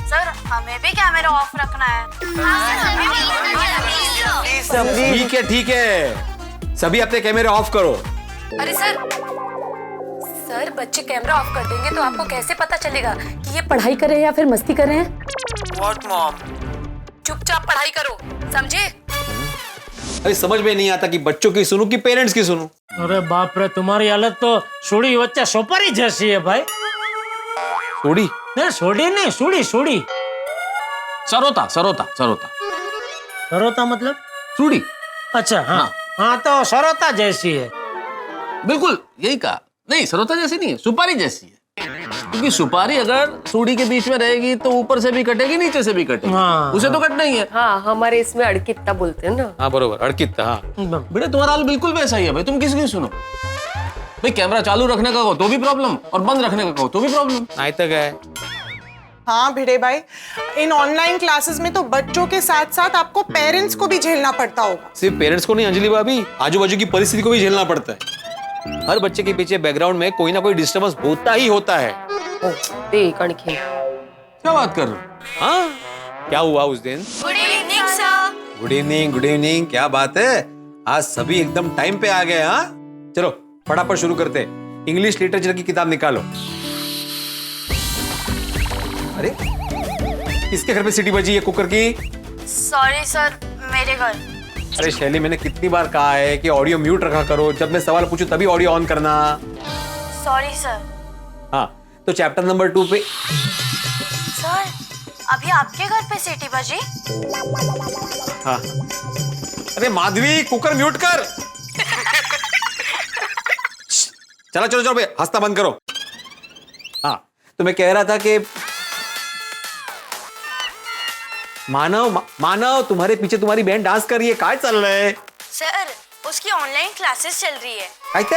सर हमें भी कैमरा ऑफ रखना है। ठीक है ठीक है, सभी अपने कैमरे ऑफ करो। अरे सर बच्चे कैमरा ऑफ कर देंगे तो आपको कैसे पता चलेगा कि ये पढ़ाई कर रहे हैं या फिर मस्ती कर रहे हैं? What mom? चुपचाप पढ़ाई करो, समझे? अरे समझ में नहीं आता कि बच्चों की सुनूं कि पेरेंट्स की सुनूं। अरे बाप रे, तुम्हारी हालत तो सूड़ी बच्चा सोपारी जैसी है भाई। सूड़ी? नहीं सूड़ी नहीं, सूड़ी सूड़ी। सरोता सरोता सरोता। सरोता मतलब? सूड़ी। अच्छा हाँ हाँ, तो सरोता जैसी है। बिल्कुल यही कहा। नहीं, सरोता जैसी नहीं है, सुपारी जैसी है। क्योंकि सुपारी अगर सूड़ी के बीच में रहेगी तो ऊपर से भी कटेगी नीचे से भी कटेगी। हाँ, उसे तो कटना ही है। हाँ हमारे इसमें अड़कित्ता बोलते हैं ना। हाँ बरोबर, अड़कित्ता। हाँ बेटे तुम्हारा हाल बिल्कुल वैसा ही है भाई, तुम किसकी सुनो भाई। कैमरा चालू रखने का कहो तो भी प्रॉब्लम, और बंद रखने का कहो तो भी प्रॉब्लम। आज तक है। हाँ भिड़े भाई, इन ऑनलाइन क्लासेस में तो बच्चों के साथ साथ आपको पेरेंट्स को भी झेलना पड़ता होगा। सिर्फ पेरेंट्स को नहीं अंजलि भाभी, आजू बाजू की परिस्थिति को भी झेलना पड़ता है। हर बच्चे के पीछे बैकग्राउंड में कोई ना कोई डिस्टर्बेंस होता ही होता है। क्या बात कर रहे हो? हाँ क्या हुआ उस दिन? Good evening sir. Good evening, good evening. क्या बात है, आज सभी एकदम टाइम पे आ गए। हाँ चलो फटाफट शुरू करते हैं। इंग्लिश लिटरेचर की किताब निकालो। अरे किसके घर पे सीटी बजी है कुकर की? सॉरी सर, मेरे घर। अरे शैली, मैंने कितनी बार कहा है कि ऑडियो म्यूट रखा करो, जब मैं सवाल पूछूं तभी ऑडियो ऑन करना। Sorry sir. हाँ तो चैप्टर नंबर 2 पे। सर अभी आपके घर पे सीटी बजी? हाँ। अरे माधवी, कुकर म्यूट कर। चलो चलो चलो भाई, हंसना बंद करो। हाँ तो मैं कह रहा था कि मानव तुम्हारे पीछे तुम्हारी बहन डांस कर रही है, क्या चल रहा है? सर उसकी ऑनलाइन क्लासेस चल रही है। कहते?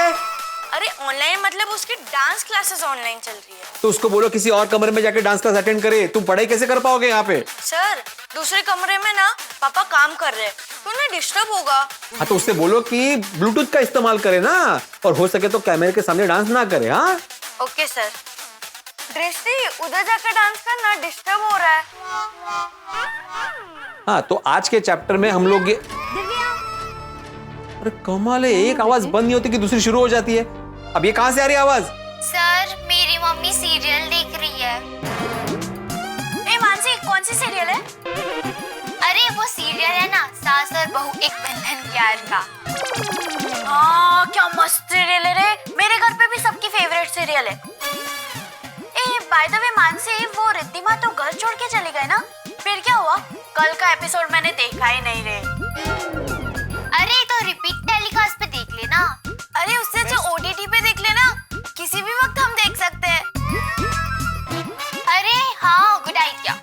अरे ऑनलाइन मतलब उसकी डांस क्लासेस ऑनलाइन चल रही है। तो उसको बोलो किसी और कमरे में जाके डांस क्लास अटेंड करे, तुम पढ़ाई कैसे कर पाओगे यहाँ पे? सर दूसरे कमरे में ना पापा काम कर रहे हैं, तो उन्हें डिस्टर्ब होगा। हाँ तो उससे बोलो कि ब्लूटूथ का इस्तेमाल करे ना, और हो सके तो कैमरे के सामने डांस ना करे। हाँ ओके सर। दृष्टि उधर जाकर डांस करना, डिस्टर्ब हो रहा है। हाँ तो आज के चैप्टर में हम लोग अरे कमाल है, एक आवाज बंद नहीं होती कि दूसरी शुरू हो जाती है। अब ये कहां से आ रही है आवाज? सर मेरी मम्मी सीरियल देख रही है। ए मानसी, कौन सी सीरियल है? अरे वो सीरियल है ना, सास और बहू एक बंधन प्यार का। हाँ क्या मस्त सीरियल है रे, मेरे घर पे भी सबकी फेवरेट सीरियल है। ए बाय द वे मानसी, वो रिद्धिमा तो घर छोड़ के चली गई ना? फिर क्या हुआ? कल का एपिसोड मैंने देखा ही नहीं रे। अरे तो रिपीट टेलीकास्ट पे देख लेना। अरे उससे जो ओटीटी पे देख लेना, किसी भी वक्त हम देख सकते हैं। अरे हाँ, गुड आइडिया।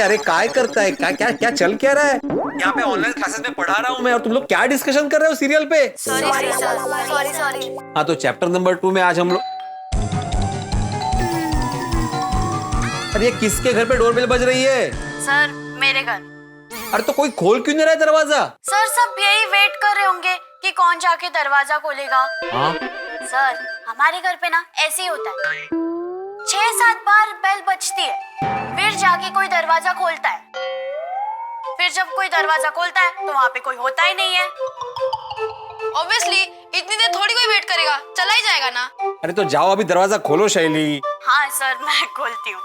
अरे काय करता है, क्या क्या क्या चल क्या रहा है यहाँ पे? ऑनलाइन क्लासेस में पढ़ा रहा हूँ मैं और तुम लोग क्या डिस्कशन कर रहे हो सीरियल पे? सॉरी। हाँ तो चैप्टर नंबर 2 में आज हम लोग। अरे ये किसके घर पे डोरबेल बज रही है? सर, मेरे घर। अरे तो कोई खोल क्यों नहीं रहा है दरवाजा? सर, सब यही वेट कर रहे होंगे कि कौन जाके दरवाजा खोलेगा। हाँ? सर, हमारे घर पे ना ऐसे ही होता है। 6-7 बार बेल बजती है, फिर जाके कोई दरवाजा खोलता है। फिर जब कोई दरवाजा खोलता है तो वहाँ पे कोई होता ही नहीं है। ऑब्वियसली इतनी देर थोड़ी कोई वेट करेगा, चला ही जाएगा ना। अरे तो जाओ अभी दरवाजा खोलो शैली। हाँ सर, मैं खोलती हूँ।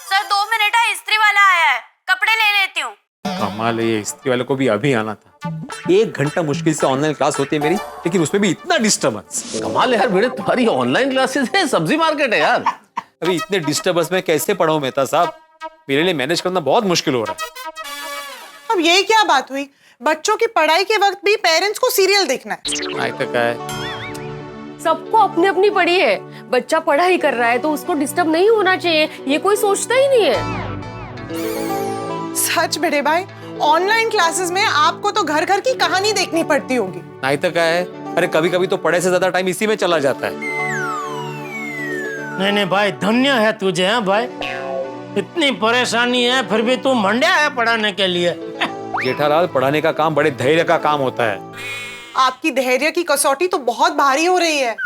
सर 2 मिनट है, इस्त्री वाला आया है, कपड़े ले लेती हूँ। कमाल है, इस्त्री वाले को भी अभी आना था। 1 घंटा मुश्किल से ऑनलाइन क्लास होती है मेरी, लेकिन उसमें भी इतना डिस्टर्बेंस। कमाल है यार भिड़े, तुम्हारी ऑनलाइन क्लासेस है, सब्जी मार्केट है यार। अभी इतने डिस्टर्बेंस में कैसे पढ़ाऊं मेहता साहब? मेरे लिए मैनेज करना बहुत मुश्किल हो रहा है। अब ये क्या बात हुई? बच्चों की पढ़ाई के वक्त भी पेरेंट्स को सीरियल देखना है। नहीं तो क्या है? सबको अपनी अपनी पड़ी है। बच्चा पढ़ाई कर रहा है तो उसको डिस्टर्ब नहीं होना चाहिए, ये कोई सोचता ही नहीं है। सच बड़े भाई, ऑनलाइन क्लासेस में आपको तो घर घर की कहानी देखनी पड़ती होगी। नहीं तो क्या है? अरे कभी कभी तो पढ़ाई से ज्यादा टाइम इसी में चला जाता है। नहीं भाई, धन्य है तुझे। हैं भाई, इतनी परेशानी है फिर भी तू मंड्या है पढ़ाने के लिए। जेठालाल, पढ़ाने का काम बड़े धैर्य का काम होता है। आपकी धैर्य की कसौटी तो बहुत भारी हो रही है।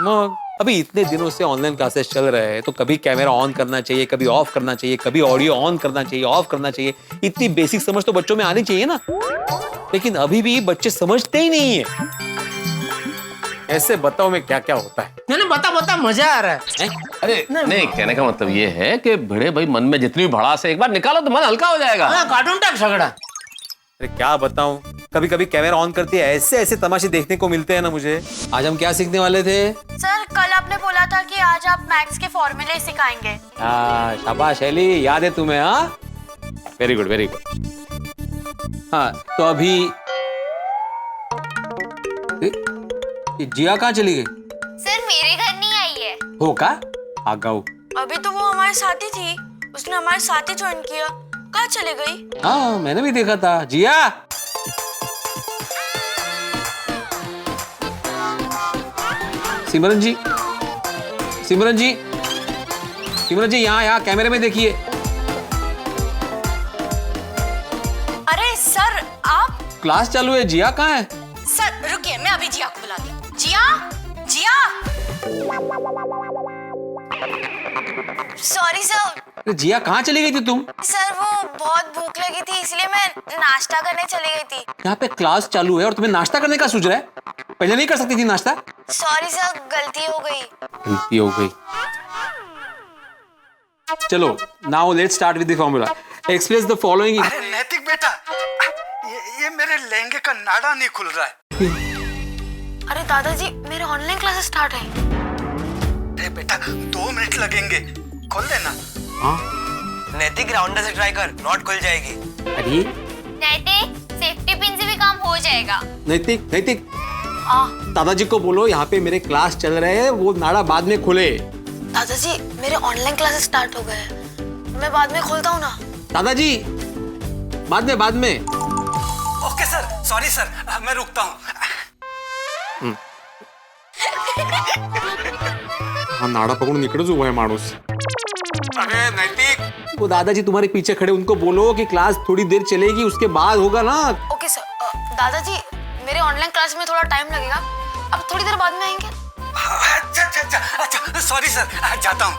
अभी इतने दिनों से ऑनलाइन क्लासेस चल रहे हैं तो कभी कैमरा ऑन करना चाहिए, कभी ऑफ करना चाहिए, कभी ऑडियो ऑन करना चाहिए, ऑफ करना चाहिए। इतनी बेसिक समझ तो बच्चों में आनी चाहिए ना। लेकिन अभी भी बच्चे समझते ही नहीं है। ऐसे बताओ मैं क्या क्या होता है? नहीं बता, मजा आ रहा है। अरे नहीं, कहने का मतलब ये है कि भिड़े भाई मन में जितनी भी भड़ास है एक बार निकालो तो मन हल्का हो जाएगा। कार्टून टाइप झगड़ा। अरे क्या बताऊं, कभी कभी कैमरा ऑन करती है, ऐसे ऐसे तमाशे देखने को मिलते हैं ना मुझे। आज हम क्या सीखने वाले थे? सर, कल आपने बोला था कि आज आप मैथ्स के फॉर्मूले सिखाएंगे। शाबाश शैली, याद है तुम्हें? हाँ, वेरी गुड वेरी गुड। हाँ तो अभी जिया कहाँ चली गई? सर मेरे घर नहीं आई है। हो का? आगाऊ। अभी तो वो हमारे साथ ही थी, उसने हमारे साथ ही ज्वाइन किया। कहाँ चली गई? हाँ मैंने भी देखा था। जिया, सिमरन जी, सिमरन जी, सिमरन जी, यहाँ कैमरे में देखिए। अरे सर, आप? क्लास चालू है, जिया कहाँ है? सर रुकिए, मैं अभी जिया को बुलाती हूँ। जिया, जिया। Sorry sir. जिया कहाँ चली गई थी तुम? सर वो बहुत भूख लगी थी इसलिए मैं नाश्ता करने चली गई थी। यहाँ पे क्लास चालू है और तुम्हें नाश्ता करने का सूझ रहा है? पहले नहीं कर सकती थी नाश्ता? सॉरी सर, गलती हो गई। गलती हो गई। चलो, now let's start with the formula. Express the following. अरे नैतिक बेटा, ये मेरे लहंगे का नाड़ा नहीं खुल रहा है। अरे दादाजी, मेरे ऑनलाइन क्लासेस स्टार्ट है। अरे बेटा, 2 मिनट लगेंगे, खोल देना। हाँ? नैतिक राउंडर से ट्राई कर, नॉट खुल जाएगी। अरे नैतिक, सेफ्टी पिन से भी काम हो जाएगा। नैतिक, नैतिक, दादाजी को बोलो यहाँ पे मेरे क्लास चल रहे हैं, वो नाड़ा बाद में खुले। दादाजी, मेरे ऑनलाइन क्लासेस स्टार्ट हो गए हैं, मैं बाद में खोलता हूँ ना। दादाजी, बाद में। ओके सर, सॉरी सर, मैं रुकता हूँ। हाँ, नाड़ा पकड़ून इकड़ेच उभा है माणूस। अरे नैतिक, वो दादाजी तुम्हारे पीछे खड़े, उनको बोलो कि क्लास थोड़ी देर चलेगी, उसके बाद होगा ना। Okay sir. दादाजी, मेरे ऑनलाइन क्लास में थोड़ा टाइम लगेगा, अब थोड़ी देर बाद में आएंगे। अच्छा, सॉरी सर, जाता हूँ।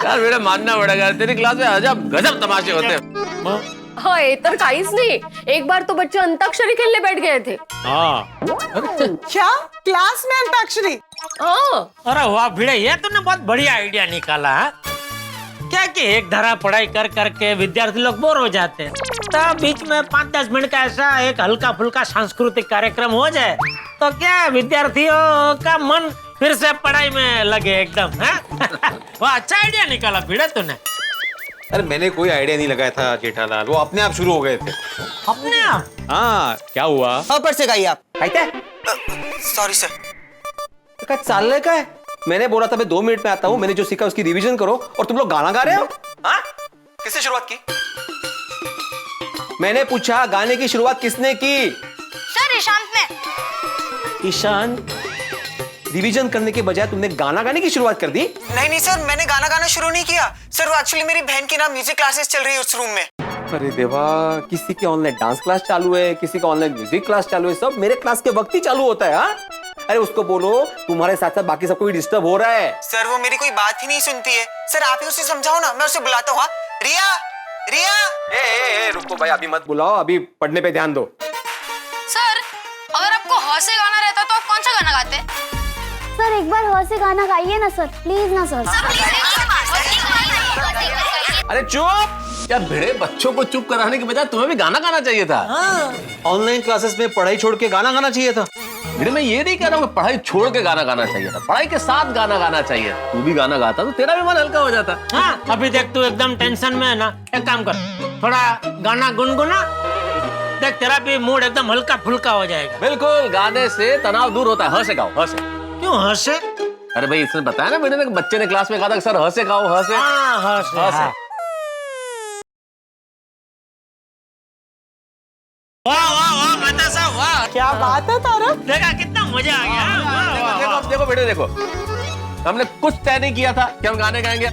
यार मेरा मानना पड़ेगा, तेरी क्लास में अजब गजब तमाशे होते हैं। हाँ, तर काहीच नहीं। एक बार तो बच्चे अंताक्षरी खेलने बैठ गए थे। क्या? क्लास में अंताक्षरी? अरे वाह भिड़े, ये तूने बहुत बढ़िया आइडिया निकाला है। क्या कि एक धारा पढ़ाई कर करके विद्यार्थी लोग बोर हो जाते हैं, तो बीच में 5-10 मिनट का ऐसा एक हल्का फुल्का सांस्कृतिक कार्यक्रम हो जाए तो क्या विद्यार्थियों का मन फिर से पढ़ाई में लगे एकदम, हैं? वाह, अच्छा आइडिया निकाला भिड़े तूने। अरे मैंने कोई आइडिया नहीं लगाया था जेठालाल, वो अपने आप शुरू हो गए थे। अपने आप? हाँ, क्या हुआ? ऊपर से गाइए आप। Sorry sir. क्या चालने का है? मैंने बोला था मैं 2 मिनट में आता हूँ, मैंने जो सीखा उसकी रिवीजन करो, और तुम लोग गाना गा रहे हो? हाँ? किसने शुरुआत की? मैंने पूछा गाने की शुरुआत किसने की? सर ईशांत ने। ईशान, रिवीजन करने के बजाय तुमने गाना गाने की शुरुआत कर दी? नहीं सर, मैंने गाना गाना शुरू नहीं किया सर। वो एक्चुअली मेरी बहन की ना म्यूजिक क्लासेस चल रही है उस रूम में। अरे देवा, किसी की ऑनलाइन डांस क्लास चालू है, किसी का ऑनलाइन म्यूजिक क्लास चालू है, सब मेरे क्लास के वक्त ही चालू होता है। हाँ? अरे उसको बोलो तुम्हारे साथ साथ बाकी सबको भी डिस्टर्ब हो रहा है। सर वो मेरी कोई बात ही नहीं सुनती है। सर आप ही उसे समझाओ ना, मैं उसे बुलाता हूँ। रिया, रिया। ए, रुको भाई, अभी मत बुलाओ, अभी पढ़ने पे ध्यान दो। सर अगर आपको ह से गाना रहता तो आप कौन सा गाना गाते? सर एक बार ह से गाना गाइए ना सर, प्लीज ना सर। अरे चुप! क्या भिड़े बच्चों को चुप कराने के बजाय तुम्हें भी गाना गाना चाहिए था। ऑनलाइन क्लासेस में पढ़ाई छोड़ के गाना गाना चाहिए था। भिड़े मैं ये नहीं कह रहा हूँ कि पढ़ाई छोड़ के गाना गाना चाहिए था, पढ़ाई के साथ गाना गाना चाहिए। तू भी गाना गाता तो तेरा भी मन हल्का हो जाता। हाँ, अभी देख तू एकदम टेंशन में है ना, एक काम कर, थोड़ा गाना गुनगुना, देख तेरा भी मूड एकदम हल्का फुल्का हो जाएगा। बिल्कुल, गाने से तनाव दूर होता है। ह से गाओ, ह से। क्यों ह से? अरे भाई इसने बताया ना बेटे ने, बच्चे ने क्लास में कहा था सर ह से गाओ, ह से। हाँ, ह से, ह से। हाँ। वाह वाह वाह, बता साहब, वाह क्या बात है तारा। देखा कितना मजा आ गया। देखो देखो बेटे देखो, हमने कुछ तय नहीं किया था कि हम गाने गाएंगे,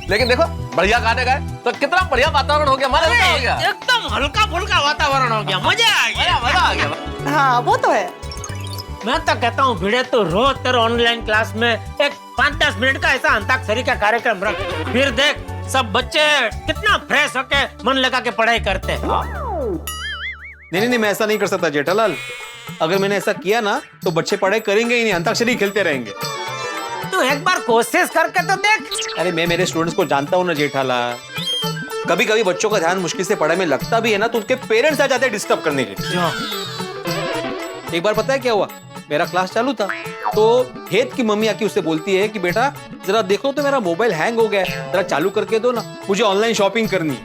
लेकिन देखो बढ़िया गाने गाए तो कितना बढ़िया वातावरण हो गया, मन हल्का हो गया। एकदम हल्का फुल्का वातावरण हो गया, मजा आ गया, मजा आ गया। हाँ वो तो है। मैं तो कहता हूँ भिड़े तो रोज तेरे ऑनलाइन क्लास में एक 5-10 मिनट का ऐसा अंताक्षरी का कार्यक्रम रख, फिर देख सब बच्चे कितना फ्रेश होके मन लगा के पढ़ाई करते हैं। नहीं, मैं ऐसा नहीं कर सकता जेठालाल। अगर मैंने ऐसा किया ना तो बच्चे पढ़ाई करेंगे ही नहीं, अंताक्षरी खेलते रहेंगे। तू एक बार कोशिश करके तो देख। अरे मैं मेरे स्टूडेंट्स को जानता हूँ ना जेठालाल, कभी कभी बच्चों का ध्यान मुश्किल से पढ़ाई में लगता भी है ना तो उनके पेरेंट्स आ जाते हैं डिस्टर्ब करने के लिए। एक बार पता है क्या हुआ, मेरा क्लास चालू था तो हेत की मम्मी आके उससे बोलती है कि बेटा जरा देखो तो मेरा मोबाइल हैंग हो गया है, जरा चालू करके दो ना, मुझे ऑनलाइन शॉपिंग करनी है।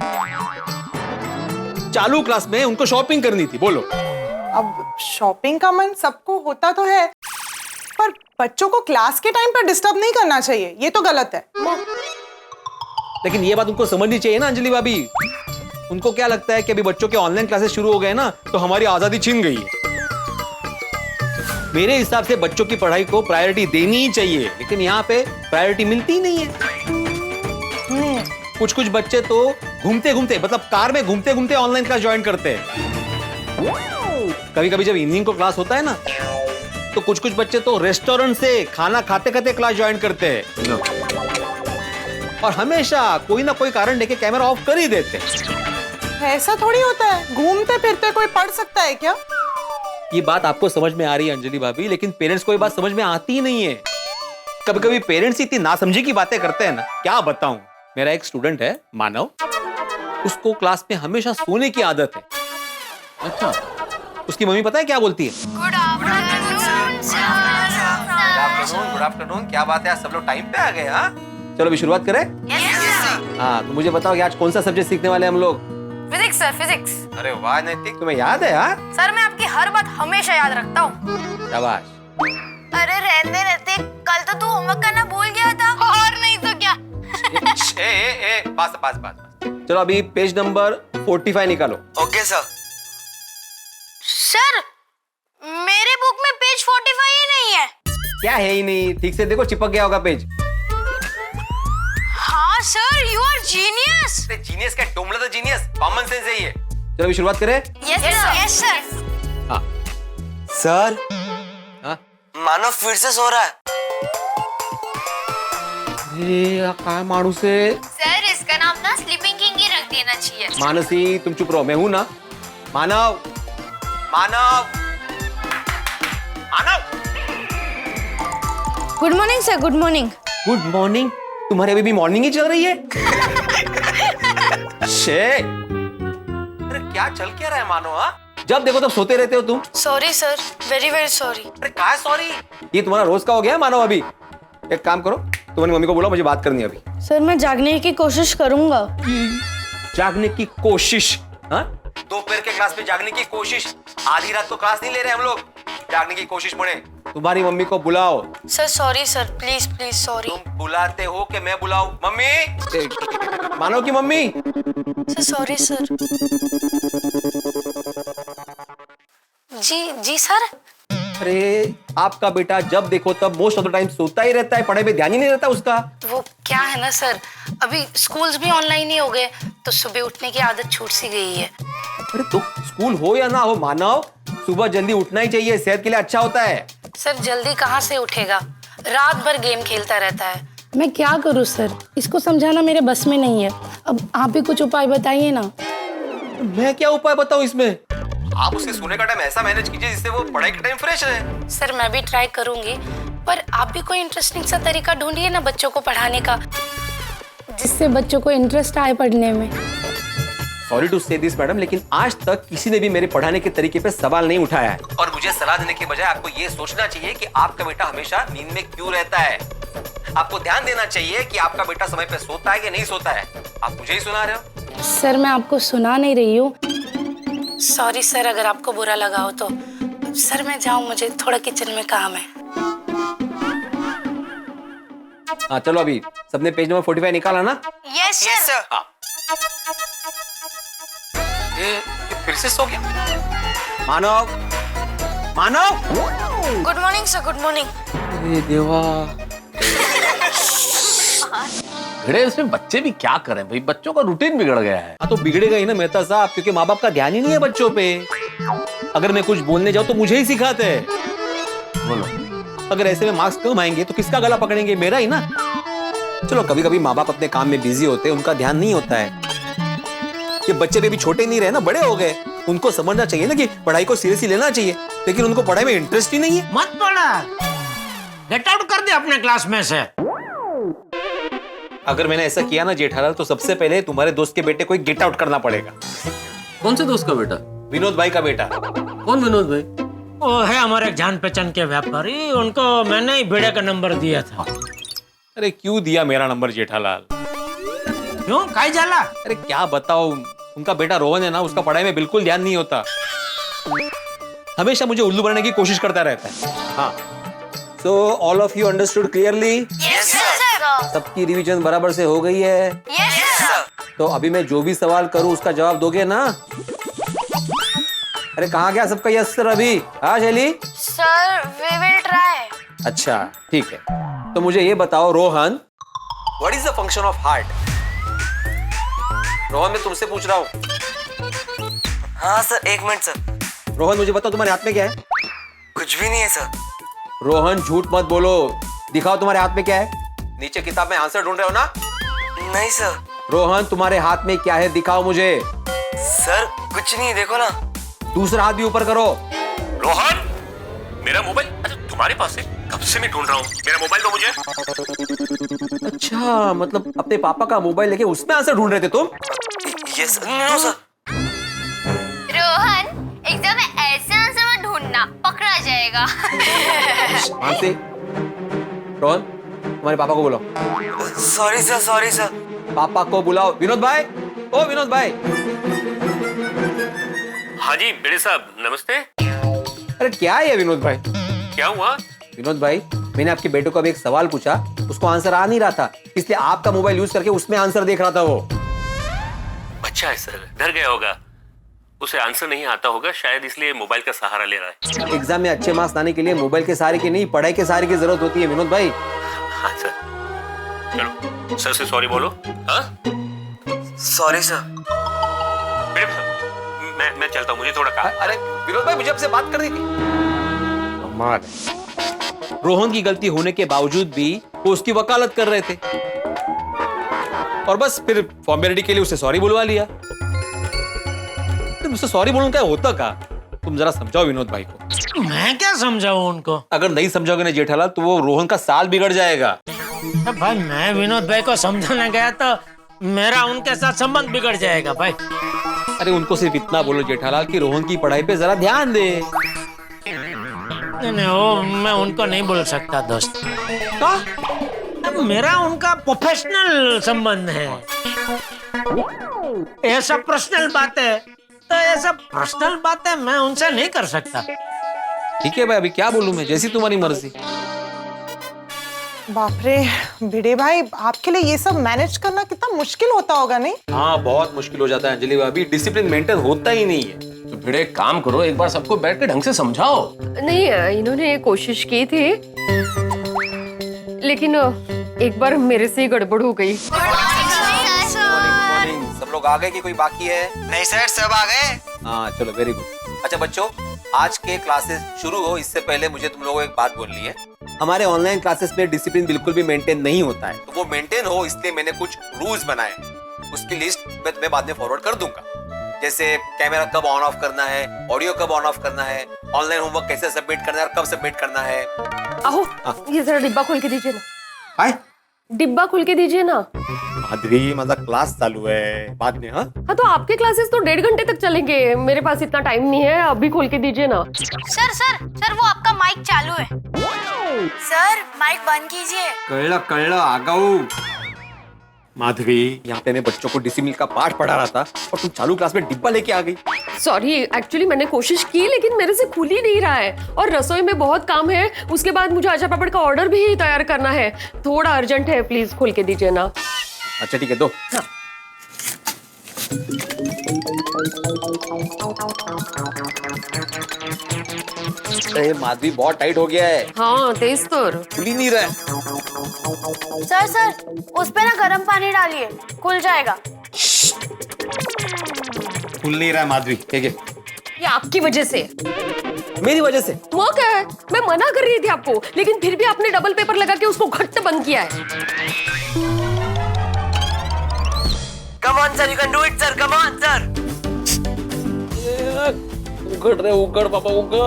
चालू क्लास में उनको शॉपिंग करनी थी। बोलो, अब शॉपिंग का मन सबको होता तो है, पर बच्चों को क्लास के टाइम पर डिस्टर्ब नहीं करना चाहिए, ये तो गलत है। लेकिन ये बात उनको समझनी चाहिए ना अंजलि भाभी। उनको क्या लगता है कि अभी बच्चों के ऑनलाइन क्लासेस शुरू हो गए ना तो हमारी आजादी छिन गई है। मेरे हिसाब से बच्चों की पढ़ाई को प्रायोरिटी देनी ही चाहिए, लेकिन यहाँ पे प्रायोरिटी मिलती ही नहीं है। कुछ बच्चे तो घूमते घूमते, मतलब कार में घूमते घूमते ऑनलाइन क्लास ज्वाइन करते हैं। कभी कभी जब इवनिंग को क्लास होता है ना तो कुछ बच्चे तो रेस्टोरेंट से खाना खाते खाते क्लास ज्वाइन करते हैं, और हमेशा कोई ना कोई कारण लेके कैमरा ऑफ कर ही देते हैं। ऐसा थोड़ी होता है, घूमते फिरते कोई पढ़ सकता है क्या? ये बात आपको समझ में आ रही है अंजलि भाभी, लेकिन पेरेंट्स को ये बात समझ में आती ही नहीं है। कभी कभी पेरेंट्स इतनी नासमझी की बातें करते हैं ना, क्या बताऊं। मेरा एक स्टूडेंट है मानव, उसको क्लास में हमेशा सोने की आदत है। अच्छा, उसकी मम्मी पता है क्या बोलती है? Good afternoon sir. Good afternoon, क्या बात है, आज सब लोग टाइम पे आ गए। हाँ चलो अभी शुरुआत करें। हाँ तो मुझे बताओ कि आज कौन सा सब्जेक्ट सीखने वाले हम लोग? Physics sir, physics. अरे वाह नैतिक, तुम्हें याद है? हाँ सर मैं आपकी हर बात हमेशा याद रखता हूँ। शाबाश। अरे रहने रहते, कल तो तू होमवर्क करना भूल गया था। और नहीं तो क्या। बस। चलो अभी पेज नंबर 45 निकालो। Okay sir. सर मेरे बुक में पेज 45 ही नहीं है। क्या है ही नहीं, ठीक से देखो, चिपक गया होगा पेज। हाँ sir, you are genius. Genius क्या, डोमला तो जीनियस, कॉमन सेंस है ये। चलो अभी शुरुआत करें। Yes sir. हाँ सर, हाँ मानो फिर से सो रहा है। अरे क्या मानूस है। सर इसका नाम ना स्लीपिंग किंग ही रख देना चाहिए। मानसी तुम चुप रहो, मैं हूं ना। Manav, Manav, Manav. Good morning sir, good morning. Good morning? तुम्हारे अभी भी मॉर्निंग ही चल रही है? शे, अरे क्या चल क्या रहा है मानो? हाँ जब देखो तब सोते रहते हो तुम। Sorry sir, very sorry. अरे क्या सॉरी, ये तुम्हारा रोज का हो गया मानो। अभी एक काम करो, तुम्हारी मम्मी को बोलो मुझे बात करनी है अभी। सर मैं जागने की कोशिश करूंगा। जागने की कोशिश? हाँ, दोपहर के क्लास में जागने की कोशिश? आधी रात को क्लास नहीं ले रहे हम लोग, जागने की कोशिश पड़े। तुम्हारी मम्मी को बुलाओ। Sir sorry sir, please please sorry. तुम बुलाते हो कि मैं बुलाऊं? मम्मी, मानो की मम्मी। Sir sorry sir. जी सर। अरे आपका बेटा जब देखो तब मोस्ट ऑफ द टाइम सोता ही रहता है, पढ़ाई में ध्यान ही नहीं रहता उसका। वो क्या है ना सर, अभी स्कूल्स भी ऑनलाइन ही हो गए तो सुबह उठने की आदत छूट सी गई है। अरे तो स्कूल हो या ना हो मानव, सुबह जल्दी उठना ही चाहिए, सेहत के लिए अच्छा होता है। सर जल्दी कहाँ से उठेगा, रात भर गेम खेलता रहता है। मैं क्या करूँ सर, इसको समझाना मेरे बस में नहीं है। अब आप ही कुछ उपाय बताइए ना। मैं क्या उपाय बताऊं इसमें? आप उसके सोने का टाइम ऐसा मैनेज कीजिए जिससे वो पढ़ाई के टाइम फ्रेश रहे। सर मैं भी ट्राई करूंगी, पर आप भी कोई इंटरेस्टिंग सा तरीका ढूंढिए ना बच्चों को पढ़ाने का, जिससे बच्चों को इंटरेस्ट आए पढ़ने में। सॉरी टू से दिस मैडम, लेकिन आज तक किसी ने भी मेरे पढ़ाने के तरीके पे सवाल नहीं उठाया है। और मुझे सलाह देने के बजाय आपको ये सोचना चाहिए कि आपका बेटा हमेशा नींद में क्यों रहता है। आपको ध्यान देना चाहिए कि आपका बेटा समय पे सोता है कि नहीं सोता है। आप मुझे ही सुना रहे हो। सर मैं आपको सुना नहीं रही हूँ, सॉरी सर अगर आपको बुरा लगा हो तो। सर मैं जाऊँ, मुझे थोड़ा किचन में काम है। हाँ चलो, अभी सबने पेज नंबर 45 निकाला ना? Yes sir. हाँ। ये फिर से सो गया। Manav, good morning sir, good morning. अरे देवा, भिड़े इसमें बच्चे भी क्या करें भाई, बच्चों का रूटीन बिगड़ गया है। हाँ तो बिगड़ेगा ही ना मेहता साहब, क्योंकि माँ बाप का ध्यान ही नहीं है बच्चों पे। अगर मैं कुछ बोलने जाऊँ तो मुझे ही सिखाते हैं। बोलो। अगर ऐसे में मार्क्स कम आएंगे तो किसका गला पकड़ेंगे? मेरा ही ना। चलो कभी कभी माँ बाप अपने काम में बिजी होते हैं, उनका ध्यान नहीं होता है। ये बच्चे भी छोटे नहीं रहे ना, बड़े हो गए। उनको समझना चाहिए ना कि पढ़ाई को सीरियसली लेना चाहिए, लेकिन उनको पढ़ाई में इंटरेस्ट ही नहीं है। मत पढ़ा, गेट आउट कर दे अपने क्लास में से। अगर मैंने ऐसा किया ना जेठालाल, तो सबसे पहले तुम्हारे दोस्त के बेटे को गेट आउट करना पड़ेगा। कौन से दोस्त का बेटा? विनोद भाई का बेटा। कौन विनोद भाई? वो है हमारे जान पहचान के व्यापारी, उनको मैंने ही भिड़े का नंबर दिया था। अरे क्यों दिया मेरा नंबर जेठालाल? क्यों, काहे जाला? अरे क्या बताओ, उनका बेटा रोहन है ना, उसका पढ़ाई में बिल्कुल ध्यान नहीं होता, हमेशा मुझे उल्लू बनाने की कोशिश करता रहता है। हाँ, so all of you understood clearly? Yes sir. सबकी रिवीजन बराबर से हो गई है? Yes sir. तो अभी मैं जो भी सवाल करूं उसका जवाब दोगे ना? अरे कहाँ गया सबका यस सर अभी? हाँ Shaili? Sir we will try. अच्छा ठीक है, तो मुझे ये बताओ Rohan, what is the function of heart? Rohan मैं तुमसे पूछ रहा हूँ। हाँ सर, एक मिनट सर। रोहन मुझे बताओ तुम्हारे हाथ में क्या है? कुछ भी नहीं है सर। रोहन झूठ मत बोलो, दिखाओ तुम्हारे हाथ में क्या है। नीचे किताब में आंसर ढूंढ रहे हो ना? नहीं सर। रोहन तुम्हारे हाथ में क्या है, दिखाओ मुझे। सर कुछ नहीं, देखो ना। दूसरा हाथ भी ऊपर करो। रोहन, मेरा मोबाइल तुम्हारे पास है? कब से मैं ढूंढ रहा हूँ, मेरा मोबाइल दो मुझे। अच्छा, मतलब अपने पापा का मोबाइल लेके उसमें आंसर ढूंढ रहे थे तुम? Yes no sir. Rohan, exam में ऐसे आंसर मत ढूंढना, पकड़ा जाएगा। मानसी, रोहन तुम्हारे पापा को बुलाओ। Sorry sir, sorry sir. पापा को बुलाओ। विनोद भाई, ओ विनोद भाई। हाँ जी बड़े साहब, नमस्ते। अरे क्या है ये विनोद भाई? क्या हुआ? विनोद भाई, मैंने आपके बेटे को अभी एक सवाल पूछा, उसको आंसर आ नहीं रहा था, इसलिए आपका मोबाइल यूज करके उसमें आंसर देख रहा था वो। अच्छा है सर, डर गया होगा, उसे आंसर नहीं आता होगा, शायद इसलिए मोबाइल का सहारा ले रहा है। एग्जाम में अच्छे मार्क्स लाने के लिए मोबाइल के सहारे की नहीं, पढ़ाई के सहारे की जरूरत होती है विनोद भाई। हाँ सर, चलो सर से सॉरी बोलो। हाँ सॉरी सर। मैं चलता हूँ, मुझे थोड़ा काम। अरे विनोद भाई, मुझे आपसे बात करनी थी। कमाल है। रोहन की गलती होने के बावजूद भी वो उसकी वकालत कर रहे थे, और बस फिर फॉर्मेलिटी के लिए उसे सॉरी बुलवा लिया। मुझसे सॉरी बोलूं क्या होता का? तुम जरा समझाओ विनोद भाई को। मैं क्या समझाऊं उनको? अगर नहीं समझाओगे ना जेठालाल, तो वो रोहन का साल बिगड़ जाएगा। भाई मैं विनोद भाई को समझाने गया तो मेरा उनके साथ संबंध बिगड़ जाएगा भाई। अरे उनको सिर्फ इतना बोलो जेठालाल कि रोहन की पढ़ाई पे जरा ध्यान दे। नहीं वो मैं उनको नहीं बोल सकता दोस्त। अब मेरा उनका प्रोफेशनल संबंध है। ये सब पर्सनल बात है, तो ये सब पर्सनल बातें मैं उनसे नहीं कर सकता। ठीक है भाई, अभी क्या बोलूं मैं, जैसी तुम्हारी मर्जी। बाप रे भिड़े भाई, आपके लिए ये सब मैनेज करना कितना मुश्किल होता होगा नहीं? हाँ बहुत मुश्किल हो जाता है अंजलि भाभी, डिसिप्लिन मेंटेन होता ही नहीं है। तो भिड़े एक काम करो, एक बार सबको बैठ के ढंग से समझाओ। नहीं इन्होंने कोशिश की थी, लेकिन एक बार मेरे से गड़बड़ हो गई। सब लोग आ गए कि कोई बाकी है? नहीं सर, सब आ गए। हाँ चलो वेरी गुड। अच्छा बच्चों, आज के क्लासेस शुरू हो इससे पहले मुझे तुम लोगों को एक बात बोलनी है। हमारे ऑनलाइन क्लासेस में डिसिप्लिन बिल्कुल भी मेंटेन नहीं होता है, तो वो मेंटेन हो इसलिए मैंने कुछ रूल्स बनाए। उसकी लिस्ट मैं तुम्हें बाद में फॉरवर्ड कर दूंगा। जैसे कैमरा कब ऑन ऑफ करना है, ऑडियो कब ऑन ऑफ करना है, ऑनलाइन होमवर्क कैसे सबमिट करना है और कब सबमिट करना है। आहो ये जरा डिब्बा खोल के दीजिए ना। हाय डिब्बा खोल के दीजिए ना। माधवी माझा क्लास चालू है, बाद में। हाँ तो आपके क्लासेस तो 1.5 घंटे तक चलेंगे, मेरे पास इतना टाइम नहीं है, अभी खोल के दीजिए ना। सर सर सर वो आपका माइक चालू है। सर माइक बंद कीजिए। कळलं आगाऊ। माधवी, यहाँ पे मैं बच्चों को डिसिप्लिन का पाठ पढ़ा रहा था और तुम चालू क्लास में डिब्बा लेके आ गई। सॉरी, एक्चुअली मैंने कोशिश की लेकिन मेरे से खुल ही नहीं रहा है, और रसोई में बहुत काम है, उसके बाद मुझे आचा पापड़ का ऑर्डर भी तैयार करना है, थोड़ा अर्जेंट है, प्लीज खोल के दीजिए ना। अच्छा ठीक है, दो। हाँ। अरे माधवी बहुत टाइट हो गया है। हाँ तेज तो खुल ही नहीं रहा है। सर सर उस पे ना गर्म पानी डालिए, खुल जाएगा। खुल नहीं रहा है माधवी। ठीक है, ये आपकी वजह से। मेरी वजह से? वो क्या है, मैं मना कर रही थी आपको, लेकिन फिर भी आपने डबल पेपर लगा के उसको घट्ट बंद किया है। Come on sir, you can do it sir, come on sir. उगड़ रहे, उगड़ पापा उगड़।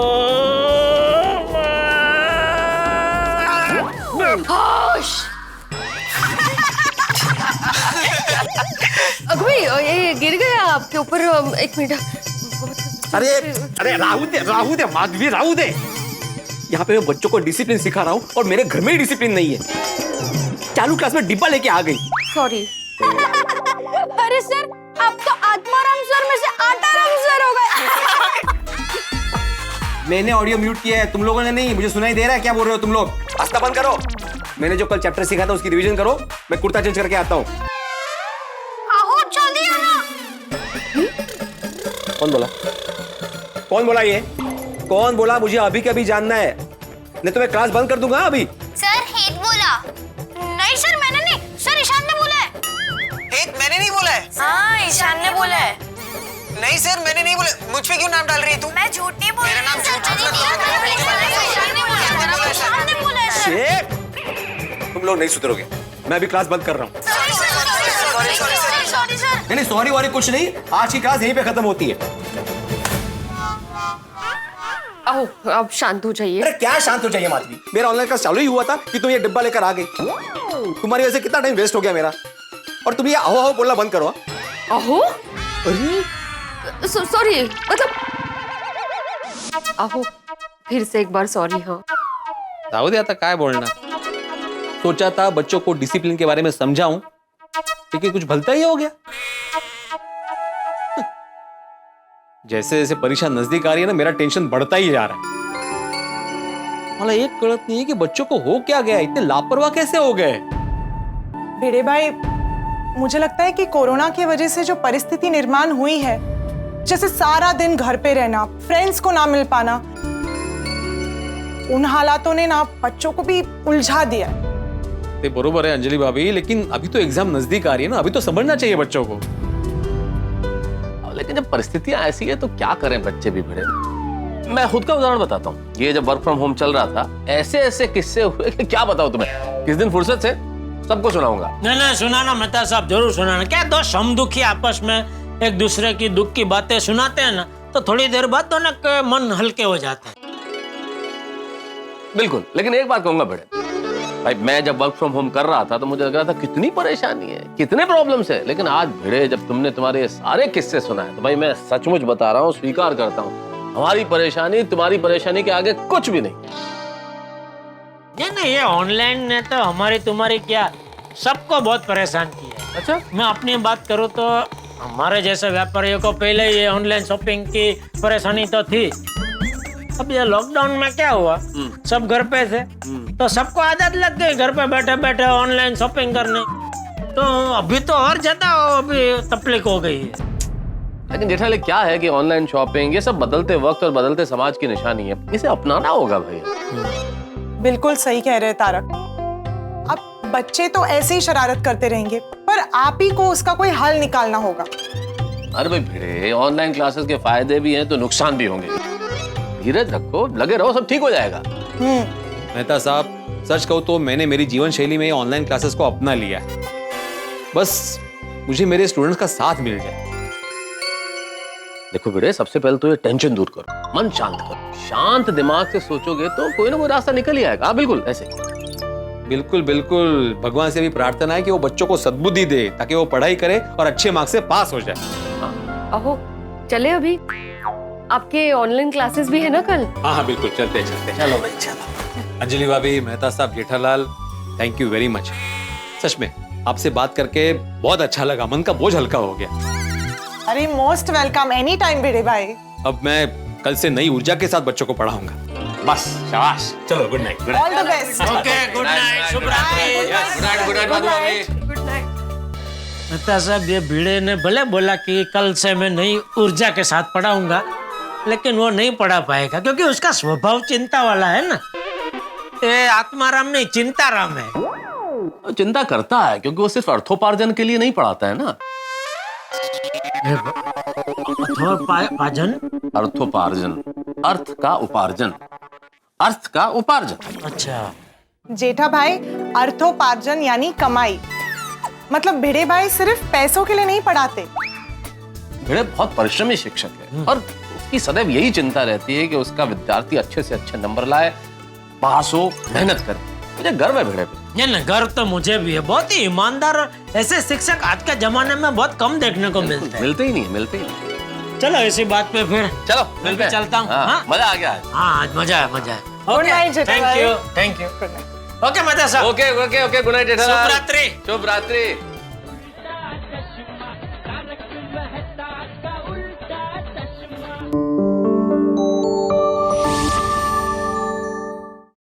अगुई ये गिर गया आपके ऊपर, एक मिनट। अरे अरे राहू दे माधवी, राहू दे। यहाँ पे मैं बच्चों को डिसिप्लिन सिखा रहा हूँ और मेरे घर में ही डिसिप्लिन नहीं है। चालू क्लास में डिब्बा लेके आ गई। सॉरी। अरे सर अब तो आत्माराम सर में से आटाराम सर हो गए। मैंने ऑडियो म्यूट किया है, तुम लोगों ने नहीं। मुझे सुनाई दे रहा है क्या बोल रहे हो तुम लोग। आस्था बंद करो। मैंने जो कल चैप्टर सीखा था उसकी रिवीजन करो, मैं कुर्ता चेंज करके आता हूँ। आओ जल्दी आना। कौन बोला? कौन बोला ये? कौन बोला? मुझे अभी के अभी जानना है, नहीं तो मैं क्लास बंद कर दूंगा अभी। सर हेत बोला। नहीं सर मैंने नहीं, सर ईशान ने बोला है। हेत मैंने नहीं बोला है। हाँ ईशान ने बोला है। नहीं सर मैंने नहीं बोला। मुझ पे क्यों नाम डाल रही है तू? मैं झूठ नहीं बोल मेरा नाम झूठ तुम लोग नहीं सुधरोगे, मैं अभी क्लास बंद कर रहा हूँ। नहीं सॉरी वॉरी कुछ नहीं, आज की क्लास यहीं पे खत्म होती है। आओ अब शांत हो जाइए। अरे क्या शांत हो जाइए माधवी, मेरा ऑनलाइन क्लास चालू ही हुआ था कि तुम ये डिब्बा लेकर आ गई। तुम्हारी वजह से कितना टाइम वेस्ट हो गया मेरा, और तुम ये अहो अहो बोलना बंद करो। अहो? सॉरी, मतलब अहो फिर से एक बार सॉरी। हाँ दाऊद आता काय बोलना। सोचा था बच्चों को डिसिप्लिन के बारे में समझाऊं, लेकिन कुछ भलता ही हो गया। जैसे जैसे परीक्षा नजदीक आ रही है ना, मेरा टेंशन बढ़ता ही जा रहा है। मला एक कळत नहीं है कि बच्चों को हो क्या गया, इतने लापरवाह कैसे हो गए। भिड़े भाई, मुझे लगता है कि कोरोना की वजह से जो परिस्थिति निर्माण हुई है, जैसे सारा दिन घर पे रहना, फ्रेंड्स को ना मिल पाना, उन हालातों ने ना बच्चों को भी उलझा दिया। ते बरोबर है अंजलि भाभी, लेकिन अभी तो एग्जाम नजदीक आ रही है ना, अभी तो समझना चाहिए बच्चों को। लेकिन जब परिस्थितियां ऐसी है तो क्या करें, बच्चे भी भिड़े। मैं खुद का उदाहरण बताता हूँ। ये जब वर्क फ्रॉम होम चल रहा था, ऐसे ऐसे किस्से हुए कि क्या बताऊं तुम्हें। किस दिन फुर्सत से सबको सुनाऊंगा। नहीं सुनाना मेहता साहब, जरूर सुनाना। क्या दो समदुखी आपस में एक दूसरे की दुख की बातें सुनाते हैं ना, तो थोड़ी देर बाद दोनों के मन हल्के हो जाते हैं। बिल्कुल, लेकिन एक बात कहूंगा भिड़े, भाई मैं जब वर्क फ्रॉम होम कर रहा था तो मुझे लग रहा था कितनी परेशानी है, कितने प्रॉब्लम्स है, लेकिन आज भिड़े जब तुमने तुम्हारे ये सारे किस्से सुनाए तो भाई मैं सचमुच बता रहा हूँ, स्वीकार करता हूँ, हमारी परेशानी तुम्हारी परेशानी के आगे कुछ भी नहीं। नहीं, ये ऑनलाइन ने तो हमारी तुम्हारी क्या सबको बहुत परेशान किया है। अच्छा, मैं अपनी बात करूँ तो हमारे जैसे व्यापारियों को पहले ये ऑनलाइन शॉपिंग की परेशानी तो थी। अब ये लॉकडाउन में क्या हुआ, सब घर पे थे तो सबको आदत लग गई घर पे बैठे बैठे ऑनलाइन शॉपिंग करने, तो अभी तो और ज्यादा अभी तकलीफ हो गई है। लेकिन जेठालाल क्या है कि ऑनलाइन शॉपिंग ये सब बदलते वक्त और बदलते समाज की निशानी है, इसे अपनाना होगा भाई। बिल्कुल सही कह रहे हैं तारक। अब बच्चे तो ऐसे ही शरारत करते रहेंगे, पर आप ही को उसका कोई हल निकालना होगा। अरे भाई भिड़े, ऑनलाइन क्लासेस के फायदे भी हैं तो नुकसान भी होंगे, धीरज रखो, लगे रहो, सब ठीक हो जाएगा। मेहता साहब सच कहूँ तो मैंने मेरी जीवन शैली में ऑनलाइन क्लासेस को अपना लिया है, बस मुझे मेरे स्टूडेंट्स का साथ मिल जाए। देखो भिड़े, सबसे पहले तो ये टेंशन दूर करो, मन शांत करो, शांत दिमाग से सोचोगे तो कोई ना कोई रास्ता निकल ही आएगा। हाँ बिल्कुल ऐसे। बिल्कुल बिल्कुल, भगवान से भी प्रार्थना है कि वो बच्चों को सद्बुद्धि दे ताकि वो पढ़ाई करे और अच्छे मार्क्स से पास हो जाए। अहो चले, अभी आपके ऑनलाइन क्लासेस भी है ना कल? हाँ बिल्कुल, चलते चलो भाई चलो। अंजलि भाभी, मेहता साहब, Jethalal, thank you very much. सच में आपसे बात करके बहुत अच्छा लगा, मन का बोझ हल्का हो गया। अरे मोस्ट वेलकम, एनी टाइम भिड़े भाई। अब मैं कल से नई ऊर्जा के साथ बच्चों को पढ़ाऊंगा। बस शाबाश, चलो good night. All the best. Okay, good night, शुभ रात्रि। Good night. मेहता साहब, ये भिड़े ने भले बोला कि कल से मैं नई ऊर्जा के साथ पढ़ाऊंगा, लेकिन वो नहीं पढ़ा पाएगा क्योंकि उसका स्वभाव चिंता वाला है ना। ये आत्माराम नहीं, चिंताराम है। चिंता करता है क्योंकि वो सिर्फ अर्थोपार्जन के लिए नहीं पढ़ाता है ना। अर्थोपार्जन, अर्थोपार्जन, अर्थ का उपार्जन, अर्थ का उपार्जन। अच्छा जेठा भाई, अर्थोपार्जन यानी कमाई। मतलब भिड़े भाई सिर्फ पैसों के लिए नहीं पढ़ाते। भिड़े बहुत परिश्रमी शिक्षक है और उसकी सदैव यही चिंता रहती है कि उसका विद्यार्थी अच्छे से अच्छे नंबर लाए, पास हो, मेहनत करे। मुझे गर्व है भिड़े पे। ये गर्व तो मुझे भी है, बहुत ही ईमानदार और ऐसे शिक्षक आज के जमाने में बहुत कम देखने को मिलते हैं। मिलते ही नहीं। चलो इसी बात पे फिर चलो मिलते हैं। चलता हूँ। हाँ, मजा आ गया। हाँ आज मजा है, मजा है। Good night Jethalal. Thank you. Okay Mehta साहब। Okay, good night Jethalal. शुभ रात्रि। शुभ रात्रि।